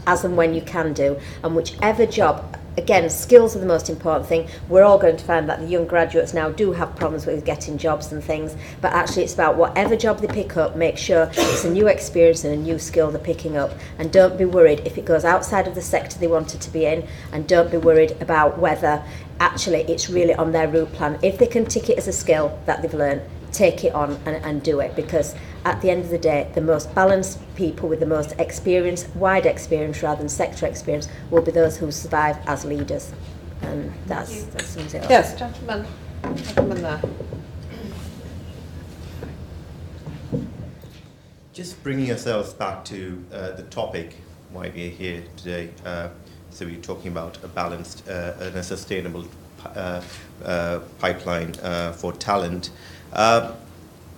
as and when you can do, and whichever job. Again, skills are the most important thing. We're all going to find that the young graduates now do have problems with getting jobs and things, but actually it's about whatever job they pick up, make sure it's a new experience and a new skill they're picking up, and don't be worried if it goes outside of the sector they wanted to be in, and don't be worried about whether actually it's really on their route plan. If they can tick it as a skill that they've learned, take it on and do it, because at the end of the day, the most balanced people with the most experience, wide experience rather than sector experience, will be those who survive as leaders. And that sums it up. Yes, gentleman there. Just bringing ourselves back to the topic why we're here today. So we're talking about a balanced and a sustainable pipeline for talent.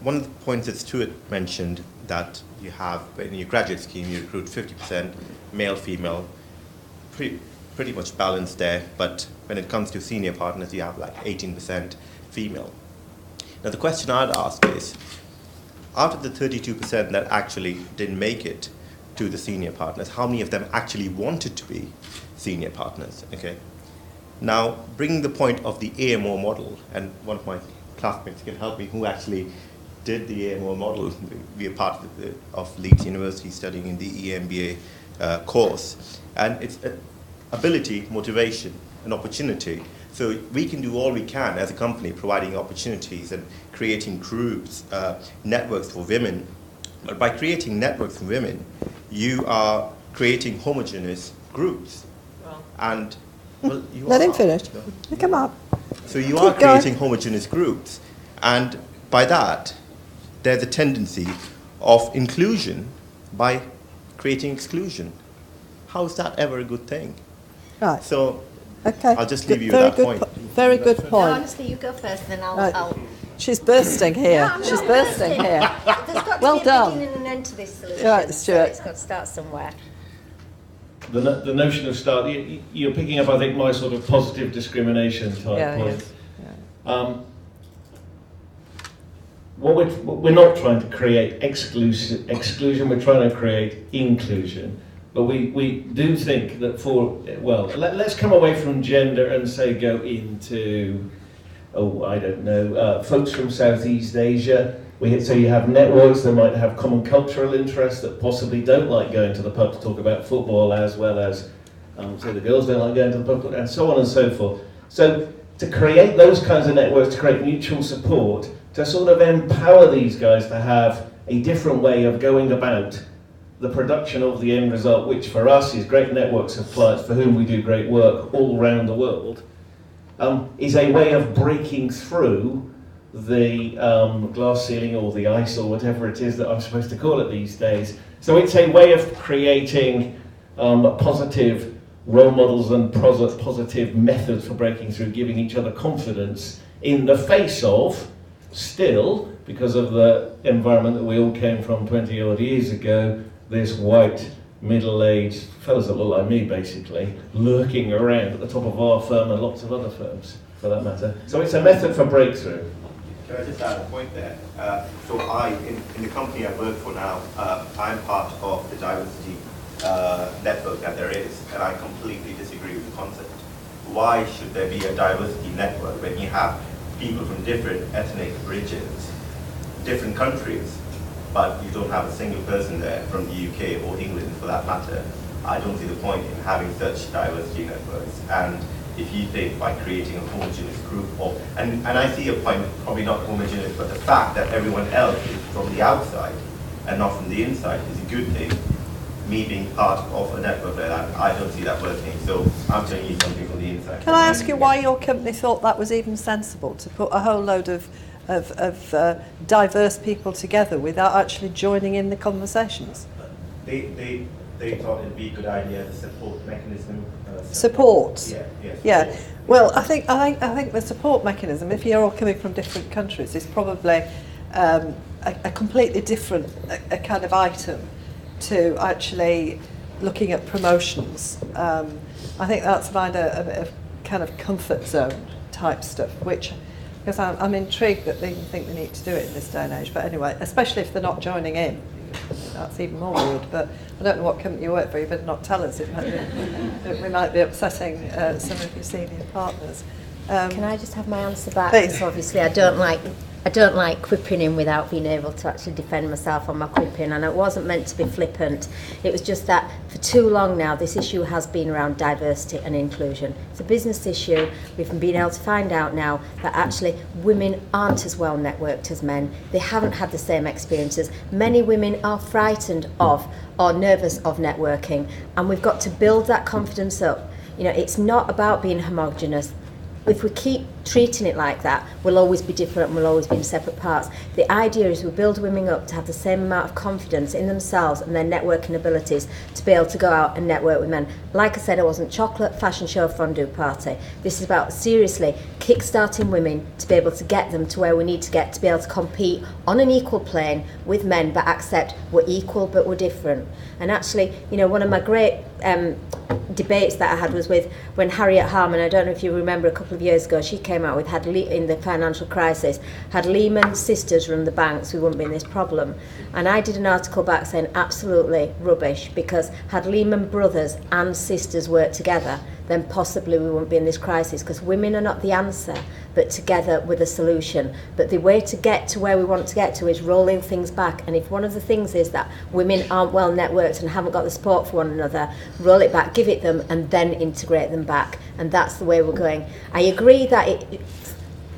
One of the points that Stuart mentioned, that you have in your graduate scheme, you recruit 50% male, female, pretty much balanced there, but when it comes to senior partners, you have like 18% female. Now the question I'd ask is, out of the 32% that actually didn't make it to the senior partners, how many of them actually wanted to be senior partners? Okay. Now, bringing the point of the AMO model, and one of my classmates can help me, who actually did the AMO model. We are part of Leeds University studying in the EMBA course. And it's ability, motivation, and opportunity. So we can do all we can as a company, providing opportunities and creating groups, networks for women. But by creating networks for women, you are creating homogeneous groups. And well, you Let are. him finish. No. Come up. So you Keep are going. creating homogeneous groups, and by that, there's a tendency of inclusion by creating exclusion. How is that ever a good thing? Right. So Okay. I'll just leave you Very with that good point. Very good No, point. honestly, you go first, then I'll... Right. She's bursting here. No, I'm She's not bursting bursting. here. There's got Well to be done. a beginning and end to this solution. Right, so Stuart. it's got to start somewhere. The notion of start, you're picking up, I think, my sort of positive discrimination type Yeah, point. yeah. We're not trying to create exclusion, we're trying to create inclusion. But we do think that let's come away from gender and say go into, I don't know, folks from Southeast Asia. So you have networks that might have common cultural interests that possibly don't like going to the pub to talk about football, as well as, say the girls don't like going to the pub, and so on and so forth. So to create those kinds of networks, to create mutual support, to sort of empower these guys to have a different way of going about the production of the end result, which for us is great networks of clients for whom we do great work all around the world, is a way of breaking through the glass ceiling or the ice or whatever it is that I'm supposed to call it these days. So it's a way of creating positive role models and positive methods for breaking through, giving each other confidence in the face of, still, because of the environment that we all came from 20 odd years ago, this white, middle-aged fellas that look like me, basically, lurking around at the top of our firm and lots of other firms, for that matter. So it's a method for breakthrough. Can I just add a point there? So in the company I work for now, I'm part of the diversity network that there is, and I completely disagree with the concept. Why should there be a diversity network when you have people from different ethnic origins, different countries, but you don't have a single person there from the UK or England for that matter? I don't see the point in having such diversity networks. And if you think by creating a homogeneous group of, and I see a point, probably not homogeneous, but the fact that everyone else is from the outside and not from the inside is a good thing. Me being part of a network like that, I don't see that working. So I'm telling you something from the inside. Can I ask you why your company thought that was even sensible, to put a whole load of diverse people together without actually joining in the conversations? They thought it'd be a good idea as a support mechanism. Support. Yeah. Yes. Yeah. Well, I think the support mechanism, if you're all coming from different countries, is probably a completely different a kind of item to actually looking at promotions. I think that's a bit of kind of comfort zone type stuff, which, because I'm intrigued that they even think they need to do it in this day and age. But anyway, especially if they're not joining in, that's even more weird. But I don't know what company you work for. You better not tell us. We might be upsetting some of your senior partners. Can I just have my answer back? Please. Because obviously I don't like quipping in without being able to actually defend myself on my quipping, and it wasn't meant to be flippant. It was just that for too long now this issue has been around diversity and inclusion. It's a business issue. We've been able to find out now that actually women aren't as well networked as men. They haven't had the same experiences. Many women are frightened of or nervous of networking, and we've got to build that confidence up. You know, it's not about being homogenous. If we keep treating it like that, we'll always be different and we'll always be in separate parts. The idea is we build women up to have the same amount of confidence in themselves and their networking abilities to be able to go out and network with men. Like I said, it wasn't chocolate, fashion show, fondue party. This is about seriously kick-starting women to be able to get them to where we need to get to be able to compete on an equal plane with men, but accept we're equal but we're different. And actually, you know, one of my great debates that I had was with when Harriet Harman, I don't know if you remember, a couple of years ago, she came out with, in the financial crisis, had Lehman sisters run the banks, we wouldn't be in this problem. And I did an article back saying absolutely rubbish, because had Lehman brothers and sisters worked together, then possibly we wouldn't be in this crisis, because women are not the answer, but together with a solution. But the way to get to where we want to get to is rolling things back. And if one of the things is that women aren't well networked and haven't got the support for one another, roll it back, give it them, and then integrate them back. And that's the way we're going. I agree that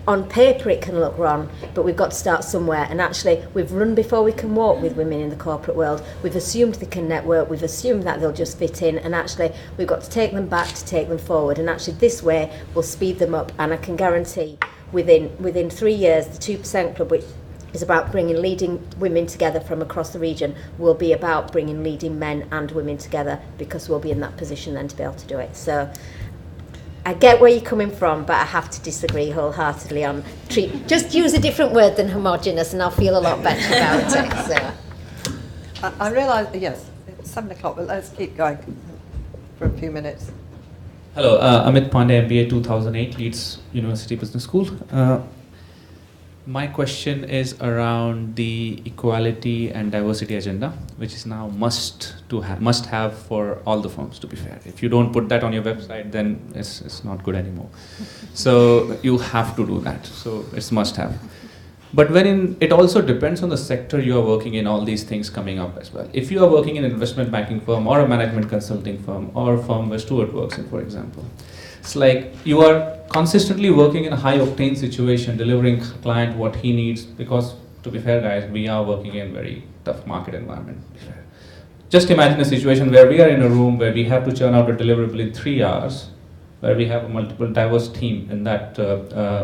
on paper it can look wrong, but we've got to start somewhere. And actually, we've run before we can walk with women in the corporate world. We've assumed they can network, we've assumed that they'll just fit in, and actually we've got to take them back to take them forward. And actually this way we'll speed them up, and I can guarantee within 3 years the 2% Club, which is about bringing leading women together from across the region, will be about bringing leading men and women together, because we'll be in that position then to be able to do it. So I get where you're coming from, but I have to disagree wholeheartedly on just use a different word than homogenous and I'll feel a lot better about it. So. I realise, yes, it's 7 o'clock, but let's keep going for a few minutes. Hello, Amit Pandey, MBA 2008, Leeds University Business School. My question is around the equality and diversity agenda, which is now must have for all the firms, to be fair. If you don't put that on your website, then it's not good anymore. So you have to do that. So it's must have. But it also depends on the sector you are working in, all these things coming up as well. If you are working in an investment banking firm or a management consulting firm or a firm where Stuart works in, for example, it's like you are consistently working in a high octane situation, delivering client what he needs, because to be fair guys, we are working in a very tough market environment. Just imagine a situation where we are in a room where we have to churn out a deliverable in 3 hours, where we have a multiple diverse team in that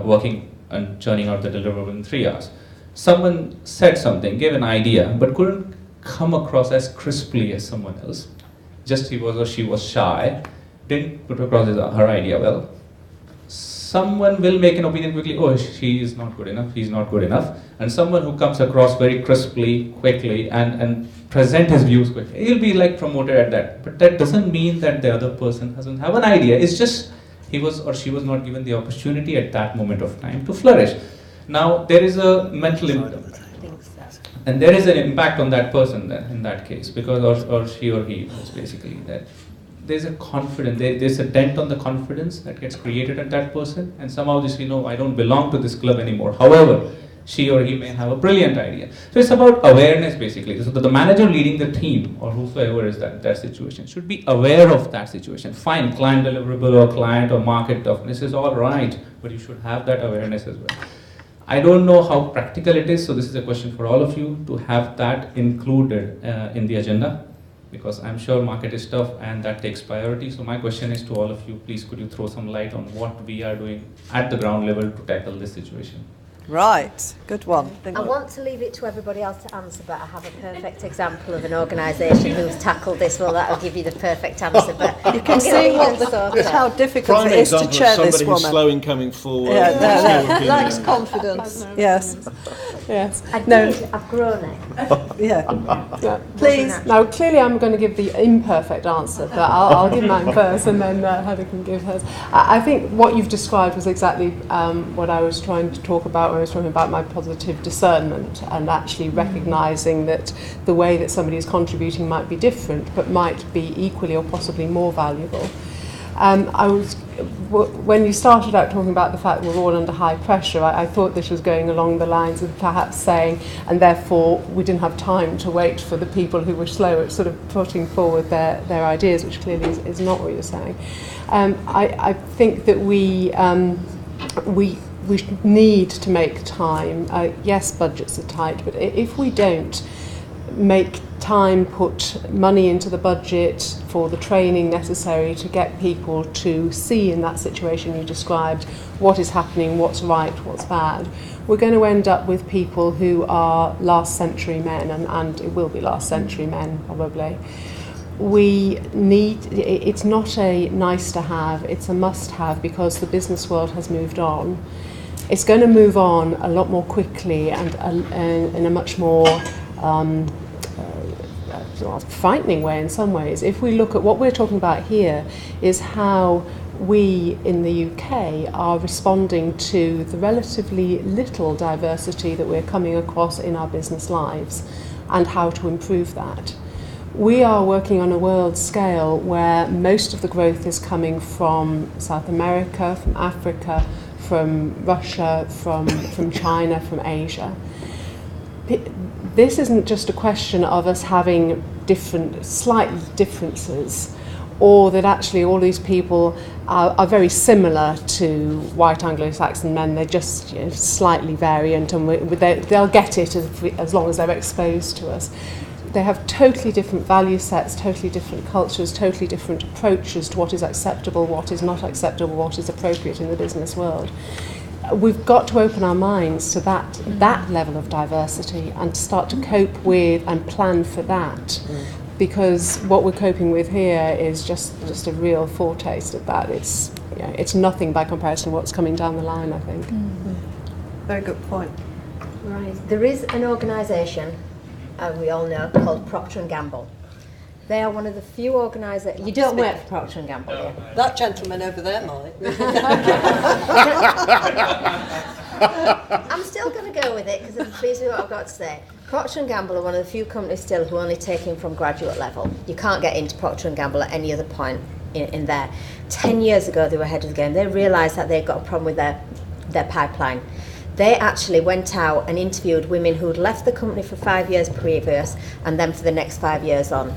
working and churning out the deliverable in 3 hours. Someone said something, gave an idea, but couldn't come across as crisply as someone else. Just he was or she was shy, didn't put across her idea well. Someone will make an opinion quickly, oh, she is not good enough, he's not good enough. And someone who comes across very crisply, quickly, and present his views quickly, he'll be like promoted at that. But that doesn't mean that the other person doesn't have an idea. It's just he was or she was not given the opportunity at that moment of time to flourish. Now, there is a mental impact. And there is an impact on that person then, in that case, because or she or he is basically that. There's a confidence, there's a dent on the confidence that gets created at that person, and somehow they say, no, I don't belong to this club anymore. However, she or he may have a brilliant idea. So it's about awareness basically. So the manager leading the team or whosoever is that situation should be aware of that situation. Fine, client deliverable or client or market toughness is all right, but you should have that awareness as well. I don't know how practical it is, so this is a question for all of you to have that included in the agenda, because I'm sure market is tough and that takes priority. So my question is to all of you, please could you throw some light on what we are doing at the ground level to tackle this situation? Right, good one. I want to leave it to everybody else to answer, but I have a perfect example of an organisation who's tackled this. Well, that'll give you the perfect answer. But You can see how difficult Prime it is to example chair of somebody this who's woman. slow in coming forward. Lacks confidence. Yes. Yes. I've grown it. Yeah. Please. Now, clearly I'm going to give the imperfect answer, but I'll give mine first and then Heather can give hers. I think what you've described was exactly what I was trying to talk about when I was talking about my positive discernment, and actually recognising that the way that somebody is contributing might be different, but might be equally or possibly more valuable. When you started out talking about the fact that we're all under high pressure, I thought this was going along the lines of perhaps saying, and therefore we didn't have time to wait for the people who were slow at sort of putting forward their ideas, which clearly is not what you're saying. I think that we need to make time. Yes, budgets are tight, but if we don't make time, put money into the budget for the training necessary to get people to see in that situation you described what is happening, what's right, what's bad, we're going to end up with people who are last century men, and it will be last century men probably. It's not a nice to have, it's a must have, because the business world has moved on. It's going to move on a lot more quickly and in a much more frightening way in some ways. If we look at what we're talking about here, is how we in the UK are responding to the relatively little diversity that we're coming across in our business lives, and how to improve that. We are working on a world scale where most of the growth is coming from South America, from Africa, from Russia, from China, from Asia. This isn't just a question of us having slight differences, or that actually all these people are very similar to white Anglo-Saxon men. They're just slightly variant, and they'll get it as long as they're exposed to us. They have totally different value sets, totally different cultures, totally different approaches to what is acceptable, what is not acceptable, what is appropriate in the business world. We've got to open our minds to that level of diversity and start to cope with and plan for that. Because what we're coping with here is just a real foretaste of that. It's nothing by comparison to what's coming down the line, I think. Very good point. Right. There is an organisation, we all know, called Procter & Gamble. They are one of the few organisations... You don't work for Procter & Gamble, do you? That gentleman over there might. I'm still going to go with it because I'm pleased with what I've got to say. Procter & Gamble are one of the few companies still who only take in from graduate level. You can't get into Procter & Gamble at any other point in there. 10 years ago they were ahead of the game. They realised that they'd got a problem with their pipeline. They actually went out and interviewed women who'd left the company for 5 years previous and then for the next 5 years on.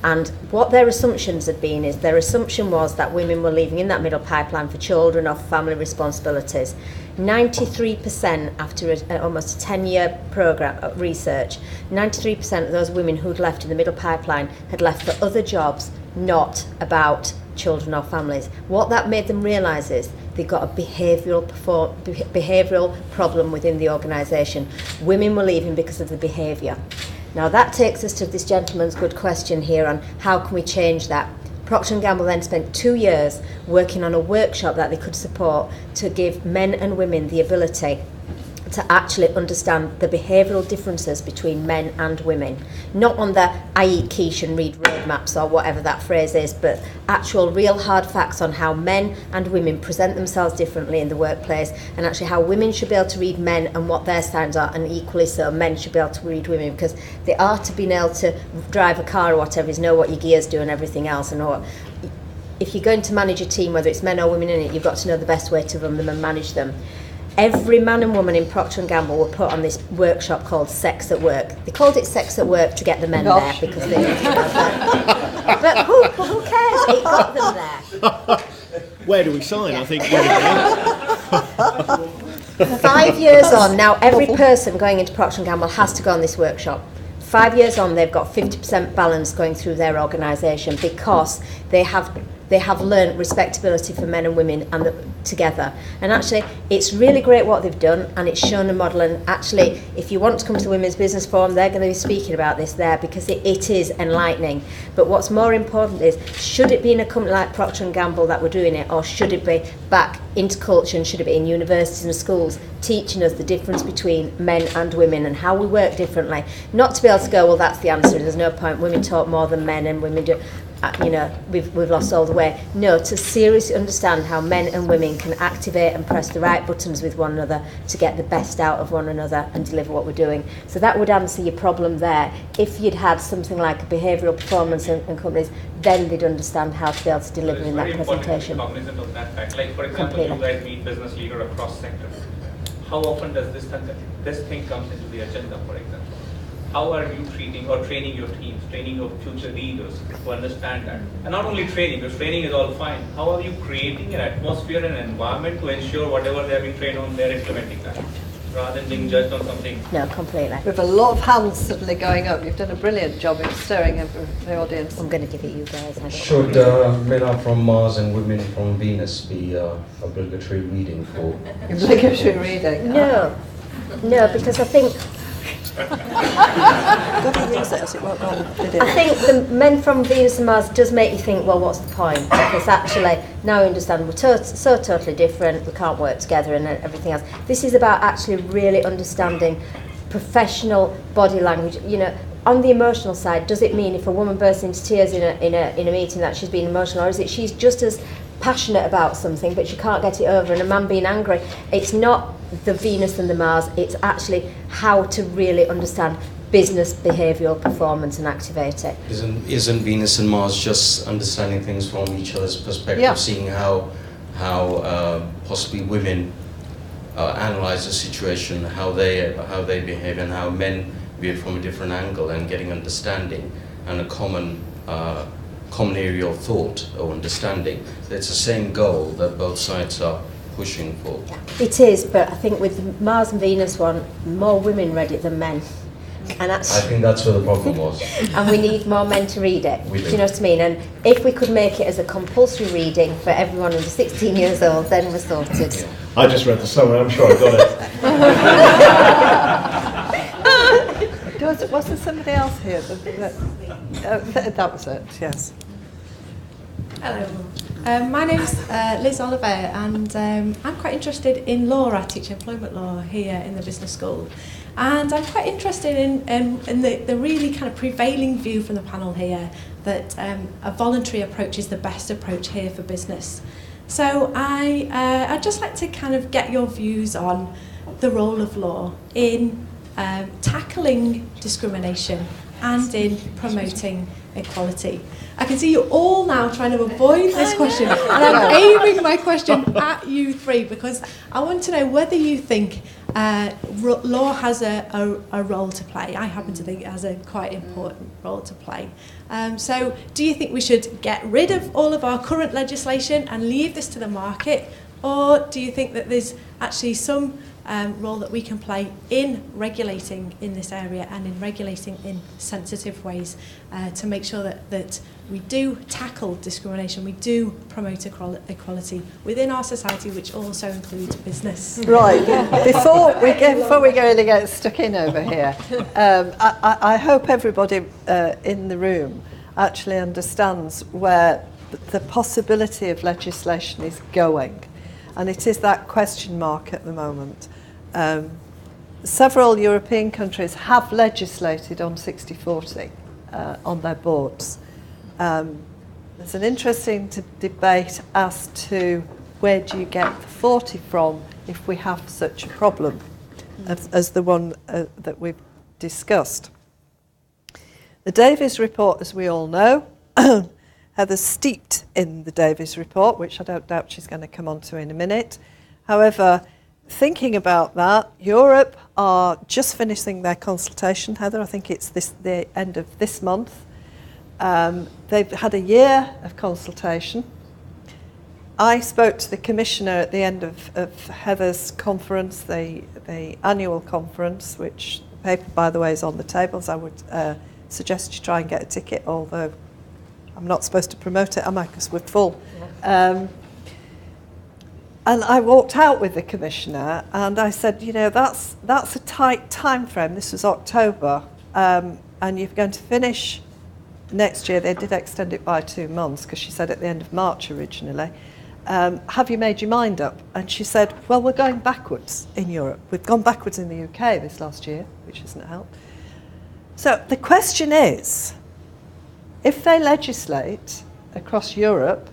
And what their assumptions had been is their assumption was that women were leaving in that middle pipeline for children or for family responsibilities. 93% after almost a 10-year program of research, 93% of those women who'd left in the middle pipeline had left for other jobs, not about children or families. What that made them realise is they got a behavioural problem within the organisation. Women were leaving because of the behaviour. Now that takes us to this gentleman's good question here on how can we change that. Procter & Gamble then spent 2 years working on a workshop that they could support to give men and women the ability to actually understand the behavioural differences between men and women. Not on the I eat quiche and read roadmaps or whatever that phrase is, but actual real hard facts on how men and women present themselves differently in the workplace, and actually how women should be able to read men and what their signs are, and equally so men should be able to read women, because the art of being able to drive a car or whatever is know what your gears do and everything else, and what if you're going to manage a team, whether it's men or women in it, you've got to know the best way to run them and manage them. Every man and woman in Procter & Gamble were put on this workshop called Sex at Work. They called it Sex at Work to get the men there because they didn't know that. But who cares? It got them there. Where do we sign? I think. 5 years on, now every person going into Procter & Gamble has to go on this workshop. 5 years on, they've got 50% balance going through their organisation because they they have learnt respectability for men and women and together. And actually, it's really great what they've done, and it's shown a model. And actually, if you want to come to the Women's Business Forum, they're going to be speaking about this there, because it is enlightening. But what's more important is, should it be in a company like Procter & Gamble that we're doing it, or should it be back into culture, and should it be in universities and schools, teaching us the difference between men and women and how we work differently? Not to be able to go, well, that's the answer, there's no point, women talk more than men and women do, we've lost all the way. No, to seriously understand how men and women can activate and press the right buttons with one another to get the best out of one another and deliver what we're doing. So that would answer your problem there. If you'd had something like a behavioural performance and companies, then they'd understand how to be able to deliver in that presentation. Cognizant of that fact. Like, for example, you guys meet business leader across sectors. How often does this thing comes into the agenda, for example? How are you treating or training your teams, training your future leaders to understand that? And not only training, because training is all fine. How are you creating an atmosphere and an environment to ensure whatever they're being trained on, they're implementing that, rather than being judged on something? No, completely. With a lot of hands suddenly going up, you've done a brilliant job in stirring over the audience. I'm going to give it you guys. Should men are from Mars and women from Venus be obligatory reading for? Obligatory reading? No, because I think I think the men from Venus and Mars does make you think, well, what's the point? Because actually, now I understand we're so totally different, we can't work together and everything else. This is about actually really understanding professional body language. On the emotional side, does it mean if a woman bursts into tears in a meeting that she's being emotional, or is it she's just as passionate about something but she can't get it over, and a man being angry? It's not the Venus and the Mars, it's actually how to really understand business behavioural performance and activate it. Isn't Venus and Mars just understanding things from each other's perspective, yeah. Seeing how possibly women analyse the situation, how they behave, and how men view it from a different angle, and getting understanding and a common area of thought or understanding. It's the same goal that both sides are pushing for. It is, but I think with the Mars and Venus one, more women read it than men. And I think that's where the problem was. And we need more men to read it. Do you know what I mean? And if we could make it as a compulsory reading for everyone under 16 years old, then we're sorted. Yeah. I just read the summary, I'm sure I got it. Wasn't somebody else here? That was it, yes. Hello. My name's Liz Oliver, and I'm quite interested in law. I teach employment law here in the business school. And I'm quite interested in the really kind of prevailing view from the panel here that a voluntary approach is the best approach here for business. So I'd just like to kind of get your views on the role of law in tackling discrimination and in promoting equality. I can see you all now trying to avoid this question, and I'm aiming my question at you three, because I want to know whether you think law has a role to play. I happen to think it has a quite important role to play. So do you think we should get rid of all of our current legislation and leave this to the market, or do you think that there's actually some role that we can play in regulating in this area and in regulating in sensitive ways to make sure that we do tackle discrimination, we do promote equality within our society, which also includes business? Right. Before we really get stuck in over here, I hope everybody in the room actually understands where the possibility of legislation is going. And it is that question mark at the moment. Several European countries have legislated on 60-40 on their boards. There's an interesting debate as to where do you get the 40 from if we have such a problem as the one that we've discussed. The Davies report, as we all know, Heather's steeped in the Davies report, which I don't doubt she's going to come on to in a minute. However, thinking about that, Europe are just finishing their consultation, Heather. I think it's the end of this month. They've had a year of consultation. I spoke to the Commissioner at the end of Heather's conference, the annual conference, which the paper, by the way, is on the tables. I would suggest you try and get a ticket, although I'm not supposed to promote it, am I? Because we're full. And I walked out with the Commissioner and I said, you know, that's a tight time frame. This was October. And you're going to finish next year. They did extend it by 2 months because she said at the end of March originally. Have you made your mind up? And she said, well, we're going backwards in Europe. We've gone backwards in the UK this last year, which hasn't helped. So the question is, if they legislate across Europe,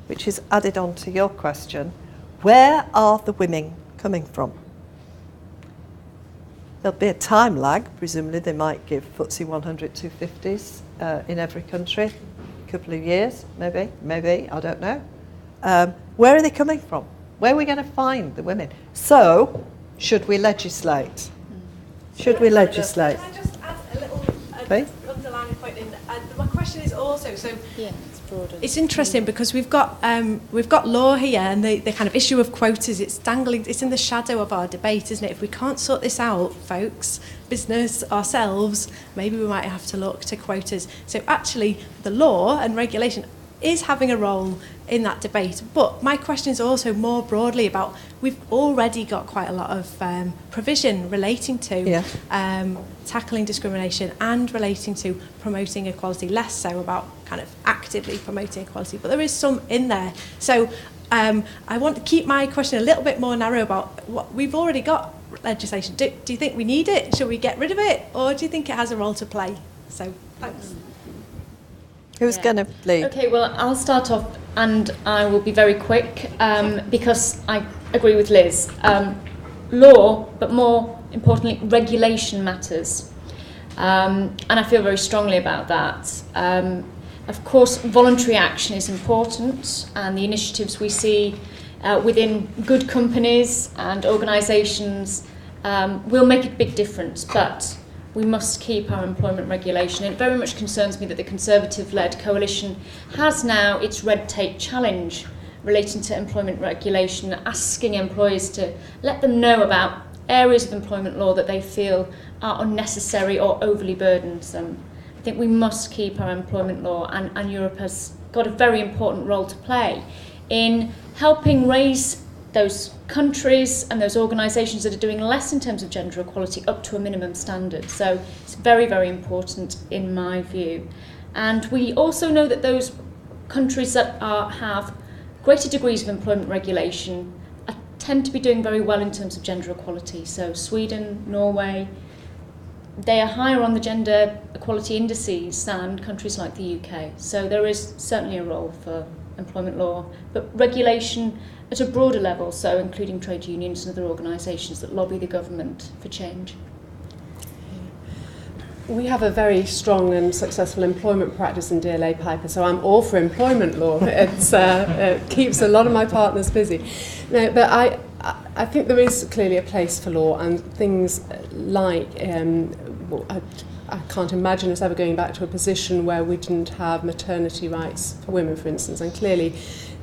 which is added on to your question, where are the women coming from? There'll be a time lag. Presumably they might give FTSE 100 250s in every country, a couple of years, maybe, I don't know. Where are they coming from? Where are we going to find the women? So, should we legislate? Should we legislate? Can I just add a little underlining point in? My question is also, it's interesting because we've got law here and the kind of issue of quotas, it's dangling, it's in the shadow of our debate, isn't it? If we can't sort this out, folks, business, ourselves, maybe we might have to look to quotas. So actually, the law and regulation is having a role in that debate. But my question is also more broadly about, we've already got quite a lot of provision relating to tackling discrimination and relating to promoting equality, less so about kind of actively promoting equality, but there is some in there. So I want to keep my question a little bit more narrow about what we've already got legislation. Do you think we need it? Should we get rid of it? Or do you think it has a role to play? So thanks. Who's going to lead? Okay, well, I'll start off and I will be very quick because I agree with Liz. Law, but more importantly, regulation matters. And I feel very strongly about that. Of course, voluntary action is important, and the initiatives we see within good companies and organisations will make a big difference, but we must keep our employment regulation. It very much concerns me that the Conservative-led coalition has now its red tape challenge relating to employment regulation, asking employers to let them know about areas of employment law that they feel are unnecessary or overly burdensome. I think we must keep our employment law, and Europe has got a very important role to play in helping raise those countries and those organisations that are doing less in terms of gender equality up to a minimum standard. So it's very, very important in my view. And we also know that those countries that have greater degrees of employment regulation tend to be doing very well in terms of gender equality. So Sweden, Norway, they are higher on the gender equality indices than countries like the UK. So there is certainly a role for employment law, but regulation at a broader level, so including trade unions and other organisations that lobby the government for change. We have a very strong and successful employment practice in DLA Piper, so I'm all for employment law. It keeps a lot of my partners busy. No, but I think there is clearly a place for law, and things like I can't imagine us ever going back to a position where we didn't have maternity rights for women, for instance, and clearly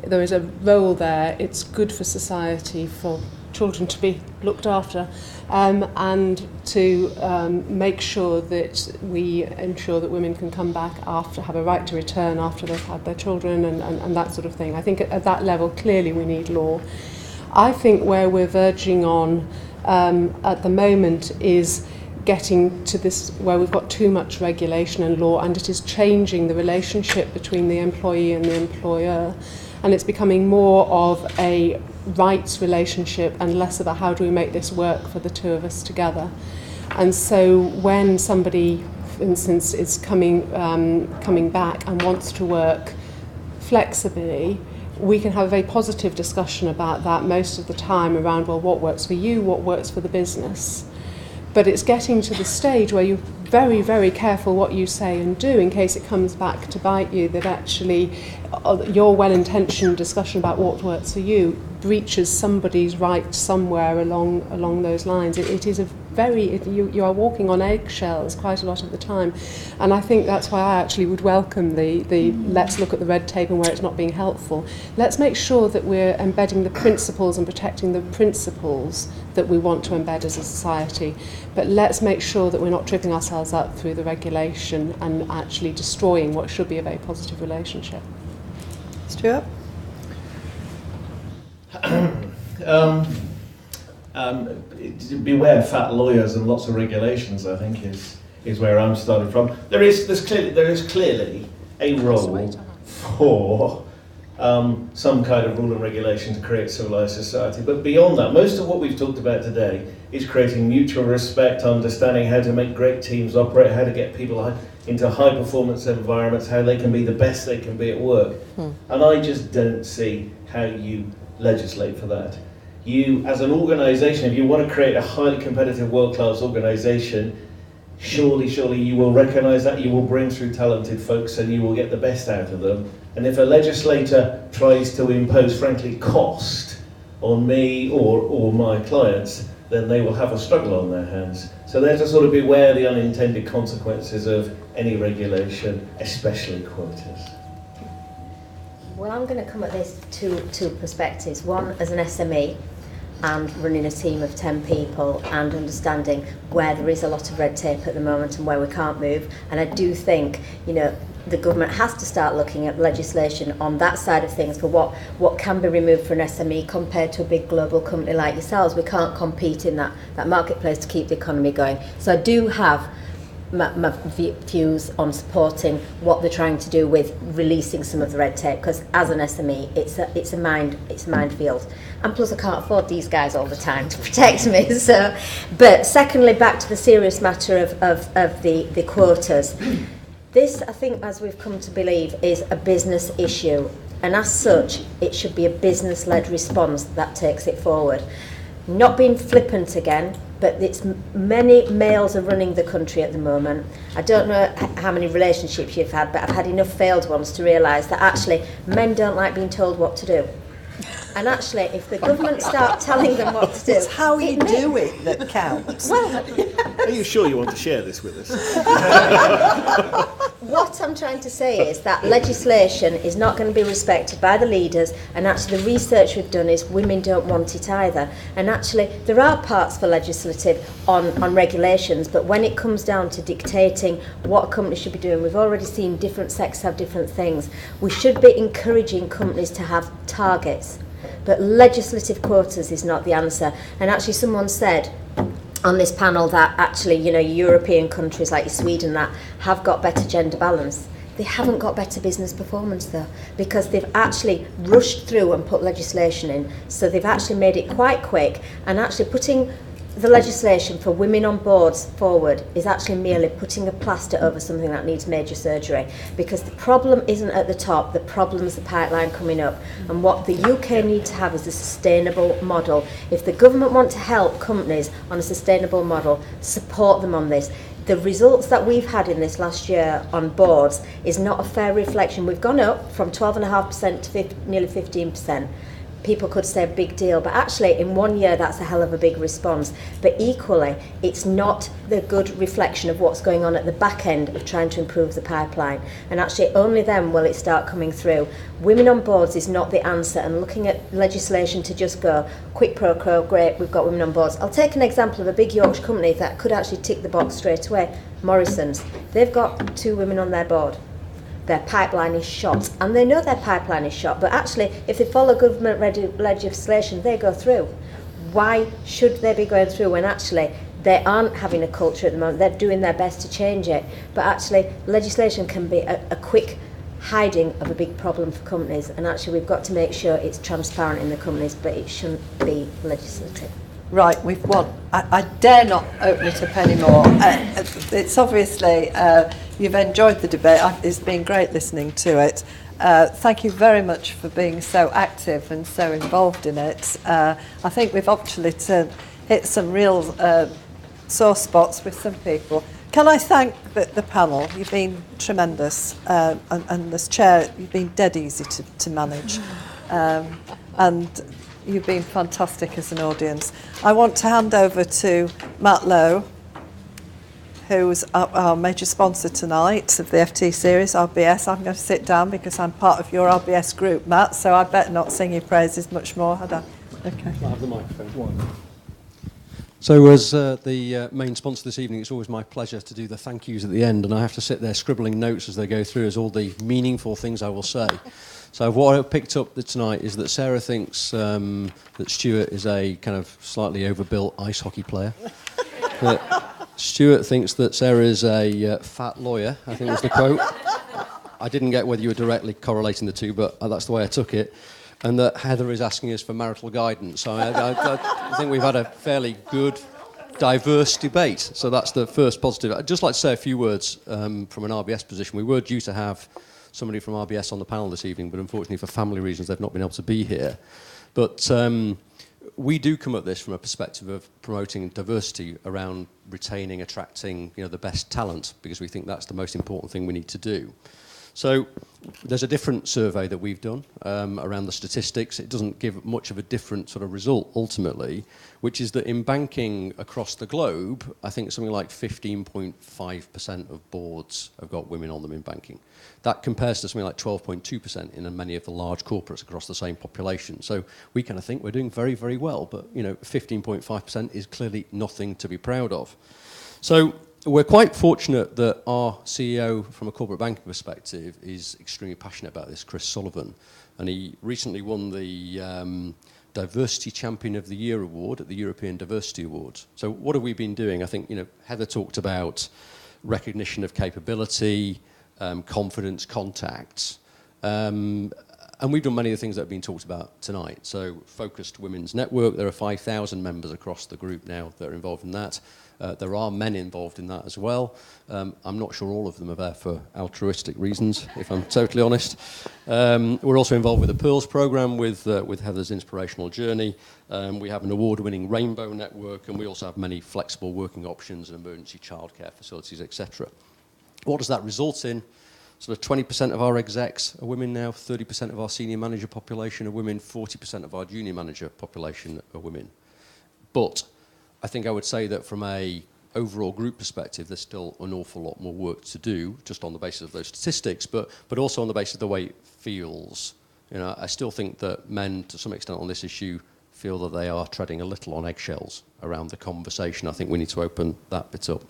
there is a role there. It's good for society for children to be looked after, and to make sure that we ensure that women can come back after, have a right to return after they've had their children, and that sort of thing. I think at that level, clearly we need law. I think where we're verging on at the moment is getting to this where we've got too much regulation and law, and it is changing the relationship between the employee and the employer, and it's becoming more of a rights relationship and less about how do we make this work for the two of us together. And so when somebody, for instance, is coming back and wants to work flexibly, we can have a very positive discussion about that most of the time around, well, what works for you, what works for the business. But it's getting to the stage where you're very, very careful what you say and do in case it comes back to bite you, that actually your well-intentioned discussion about what works for you breaches somebody's right somewhere along those lines. It is a you are walking on eggshells quite a lot of the time. And I think that's why I actually would welcome the let's look at the red tape and where it's not being helpful. Let's make sure that we're embedding the principles and protecting the principles that we want to embed as a society. But let's make sure that we're not tripping ourselves up through the regulation and actually destroying what should be a very positive relationship. Stuart? Beware fat lawyers and lots of regulations, I think, is where I'm starting from. There is clearly a role for some kind of rule and regulation to create civilized society. But beyond that, most of what we've talked about today is creating mutual respect, understanding how to make great teams operate, how to get people into high performance environments, how they can be the best they can be at work. And I just don't see how you legislate for that. You, as an organisation, if you want to create a highly competitive world-class organisation, surely you will recognise that, you will bring through talented folks and you will get the best out of them. And if a legislator tries to impose, frankly, cost on me or my clients, then they will have a struggle on their hands. So they have to sort of beware the unintended consequences of any regulation, especially quotas. Well, I'm going to come at this two perspectives. One, as an SME and running a team of 10 people and understanding where there is a lot of red tape at the moment and where we can't move. And I do think, the government has to start looking at legislation on that side of things for what can be removed for an SME compared to a big global company like yourselves. We can't compete in that marketplace to keep the economy going. So I do have my views on supporting what they're trying to do with releasing some of the red tape, because as an SME it's a minefield, and plus I can't afford these guys all the time to protect me. So, but secondly, back to the serious matter of the quotas. This, I think, as we've come to believe, is a business issue, and as such it should be a business-led response that takes it forward. Not being flippant again, but it's many males are running the country at the moment. I don't know how many relationships you've had, but I've had enough failed ones to realise that actually men don't like being told what to do. And actually, if the government start telling them what to do... It's how you do it that counts. Well, are you sure you want to share this with us? What I'm trying to say is that legislation is not going to be respected by the leaders, and actually the research we've done is women don't want it either. And actually there are parts for legislative on regulations, but when it comes down to dictating what a company should be doing, we've already seen different sectors have different things. We should be encouraging companies to have targets, but legislative quotas is not the answer. And actually someone said on this panel that actually, European countries like Sweden that have got better gender balance. They haven't got better business performance though, because they've actually rushed through and put legislation in. So they've actually made it quite quick, and actually putting the legislation for women on boards forward is actually merely putting a plaster over something that needs major surgery, because the problem isn't at the top, the problem is the pipeline coming up. And what the UK need to have is a sustainable model. If the government want to help companies on a sustainable model, support them on this. The results that we've had in this last year on boards is not a fair reflection. We've gone up from 12.5% to nearly 15%. People could say a big deal, but actually in 1 year that's a hell of a big response. But equally, it's not the good reflection of what's going on at the back end of trying to improve the pipeline. And actually only then will it start coming through. Women on boards is not the answer, and looking at legislation to just go quick pro quo, great, we've got women on boards. I'll take an example of a big Yorkshire company that could actually tick the box straight away, Morrison's. They've got 2 women on their board. Their pipeline is shot, and they know their pipeline is shot, but actually if they follow government legislation they go through. Why should they be going through when actually they aren't having a culture at the moment? They're doing their best to change it, but actually legislation can be a quick hiding of a big problem for companies, and actually we've got to make sure it's transparent in the companies, but it shouldn't be legislative. Right, we've won. I dare not open it up anymore. It's obviously, you've enjoyed the debate. It's been great listening to it. Thank you very much for being so active and so involved in it. I think we've actually hit some real sore spots with some people. Can I thank the panel? You've been tremendous. And as chair, you've been dead easy to manage. And you've been fantastic as an audience. I want to hand over to Matt Lowe, who's our major sponsor tonight of the FT series, RBS. I'm going to sit down because I'm part of your RBS group, Matt, so I better not sing your praises much more, had I? Okay. I'll have the microphone. So as the main sponsor this evening, it's always my pleasure to do the thank yous at the end, and I have to sit there scribbling notes as they go through as all the meaningful things I will say. So what I've picked up tonight is that Sarah thinks that Stuart is a kind of slightly overbuilt ice hockey player. Stuart thinks that Sarah is a fat lawyer, I think was the quote. I didn't get whether you were directly correlating the two, but that's the way I took it. And that Heather is asking us for marital guidance. So I think we've had a fairly good, diverse debate. So that's the first positive. I'd just like to say a few words from an RBS position. We were due to have somebody from RBS on the panel this evening, but unfortunately for family reasons they've not been able to be here. But we do come at this from a perspective of promoting diversity around retaining, attracting, the best talent, because we think that's the most important thing we need to do. So there's a different survey that we've done around the statistics. It doesn't give much of a different sort of result ultimately, which is that in banking across the globe, I think something like 15.5% of boards have got women on them in banking. That compares to something like 12.2% in many of the large corporates across the same population. So we kind of think we're doing very, very well, but 15.5% is clearly nothing to be proud of. So we're quite fortunate that our CEO, from a corporate banking perspective, is extremely passionate about this, Chris Sullivan. And he recently won the Diversity Champion of the Year award at the European Diversity Awards. So what have we been doing? I think, Heather talked about recognition of capability, confidence, contacts. And we've done many of the things that have been talked about tonight. So focused women's network, there are 5,000 members across the group now that are involved in that. There are men involved in that as well. I'm not sure all of them are there for altruistic reasons, if I'm totally honest. We're also involved with the Pearls programme with Heather's inspirational journey. We have an award-winning Rainbow network, and we also have many flexible working options and emergency childcare facilities, etc. What does that result in? Sort of 20% of our execs are women now, 30% of our senior manager population are women, 40% of our junior manager population are women. But I think I would say that from a overall group perspective, there's still an awful lot more work to do, just on the basis of those statistics, but also on the basis of the way it feels. I still think that men, to some extent on this issue, feel that they are treading a little on eggshells around the conversation. I think we need to open that bit up.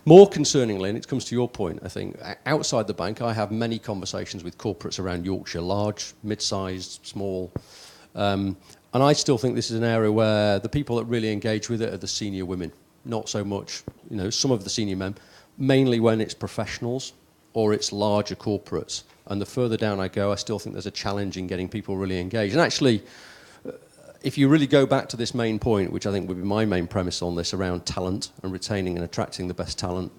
More concerningly, and it comes to your point, I think, outside the bank, I have many conversations with corporates around Yorkshire, large, mid-sized, small, and I still think this is an area where the people that really engage with it are the senior women, not so much, some of the senior men, mainly when it's professionals or it's larger corporates. And the further down I go, I still think there's a challenge in getting people really engaged. And actually, if you really go back to this main point, which I think would be my main premise on this, around talent and retaining and attracting the best talent,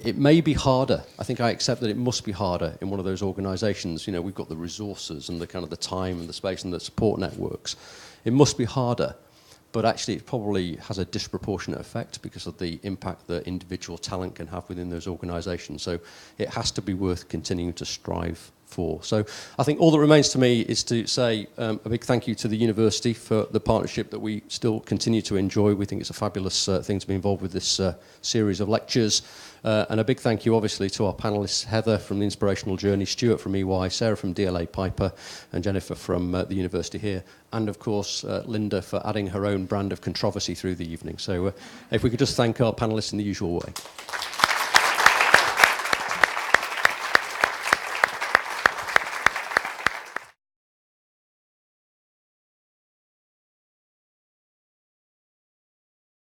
it may be harder. I think I accept that it must be harder in one of those organisations. We've got the resources and the kind of the time and the space and the support networks. It must be harder, but actually it probably has a disproportionate effect because of the impact that individual talent can have within those organisations. So it has to be worth continuing to strive for. So I think all that remains to me is to say a big thank you to the university for the partnership that we still continue to enjoy. We think it's a fabulous thing to be involved with this series of lectures. And a big thank you obviously to our panellists, Heather from the Inspirational Journey, Stuart from EY, Sarah from DLA Piper, and Jennifer from the university here, and of course Linda for adding her own brand of controversy through the evening. So if we could just thank our panellists in the usual way.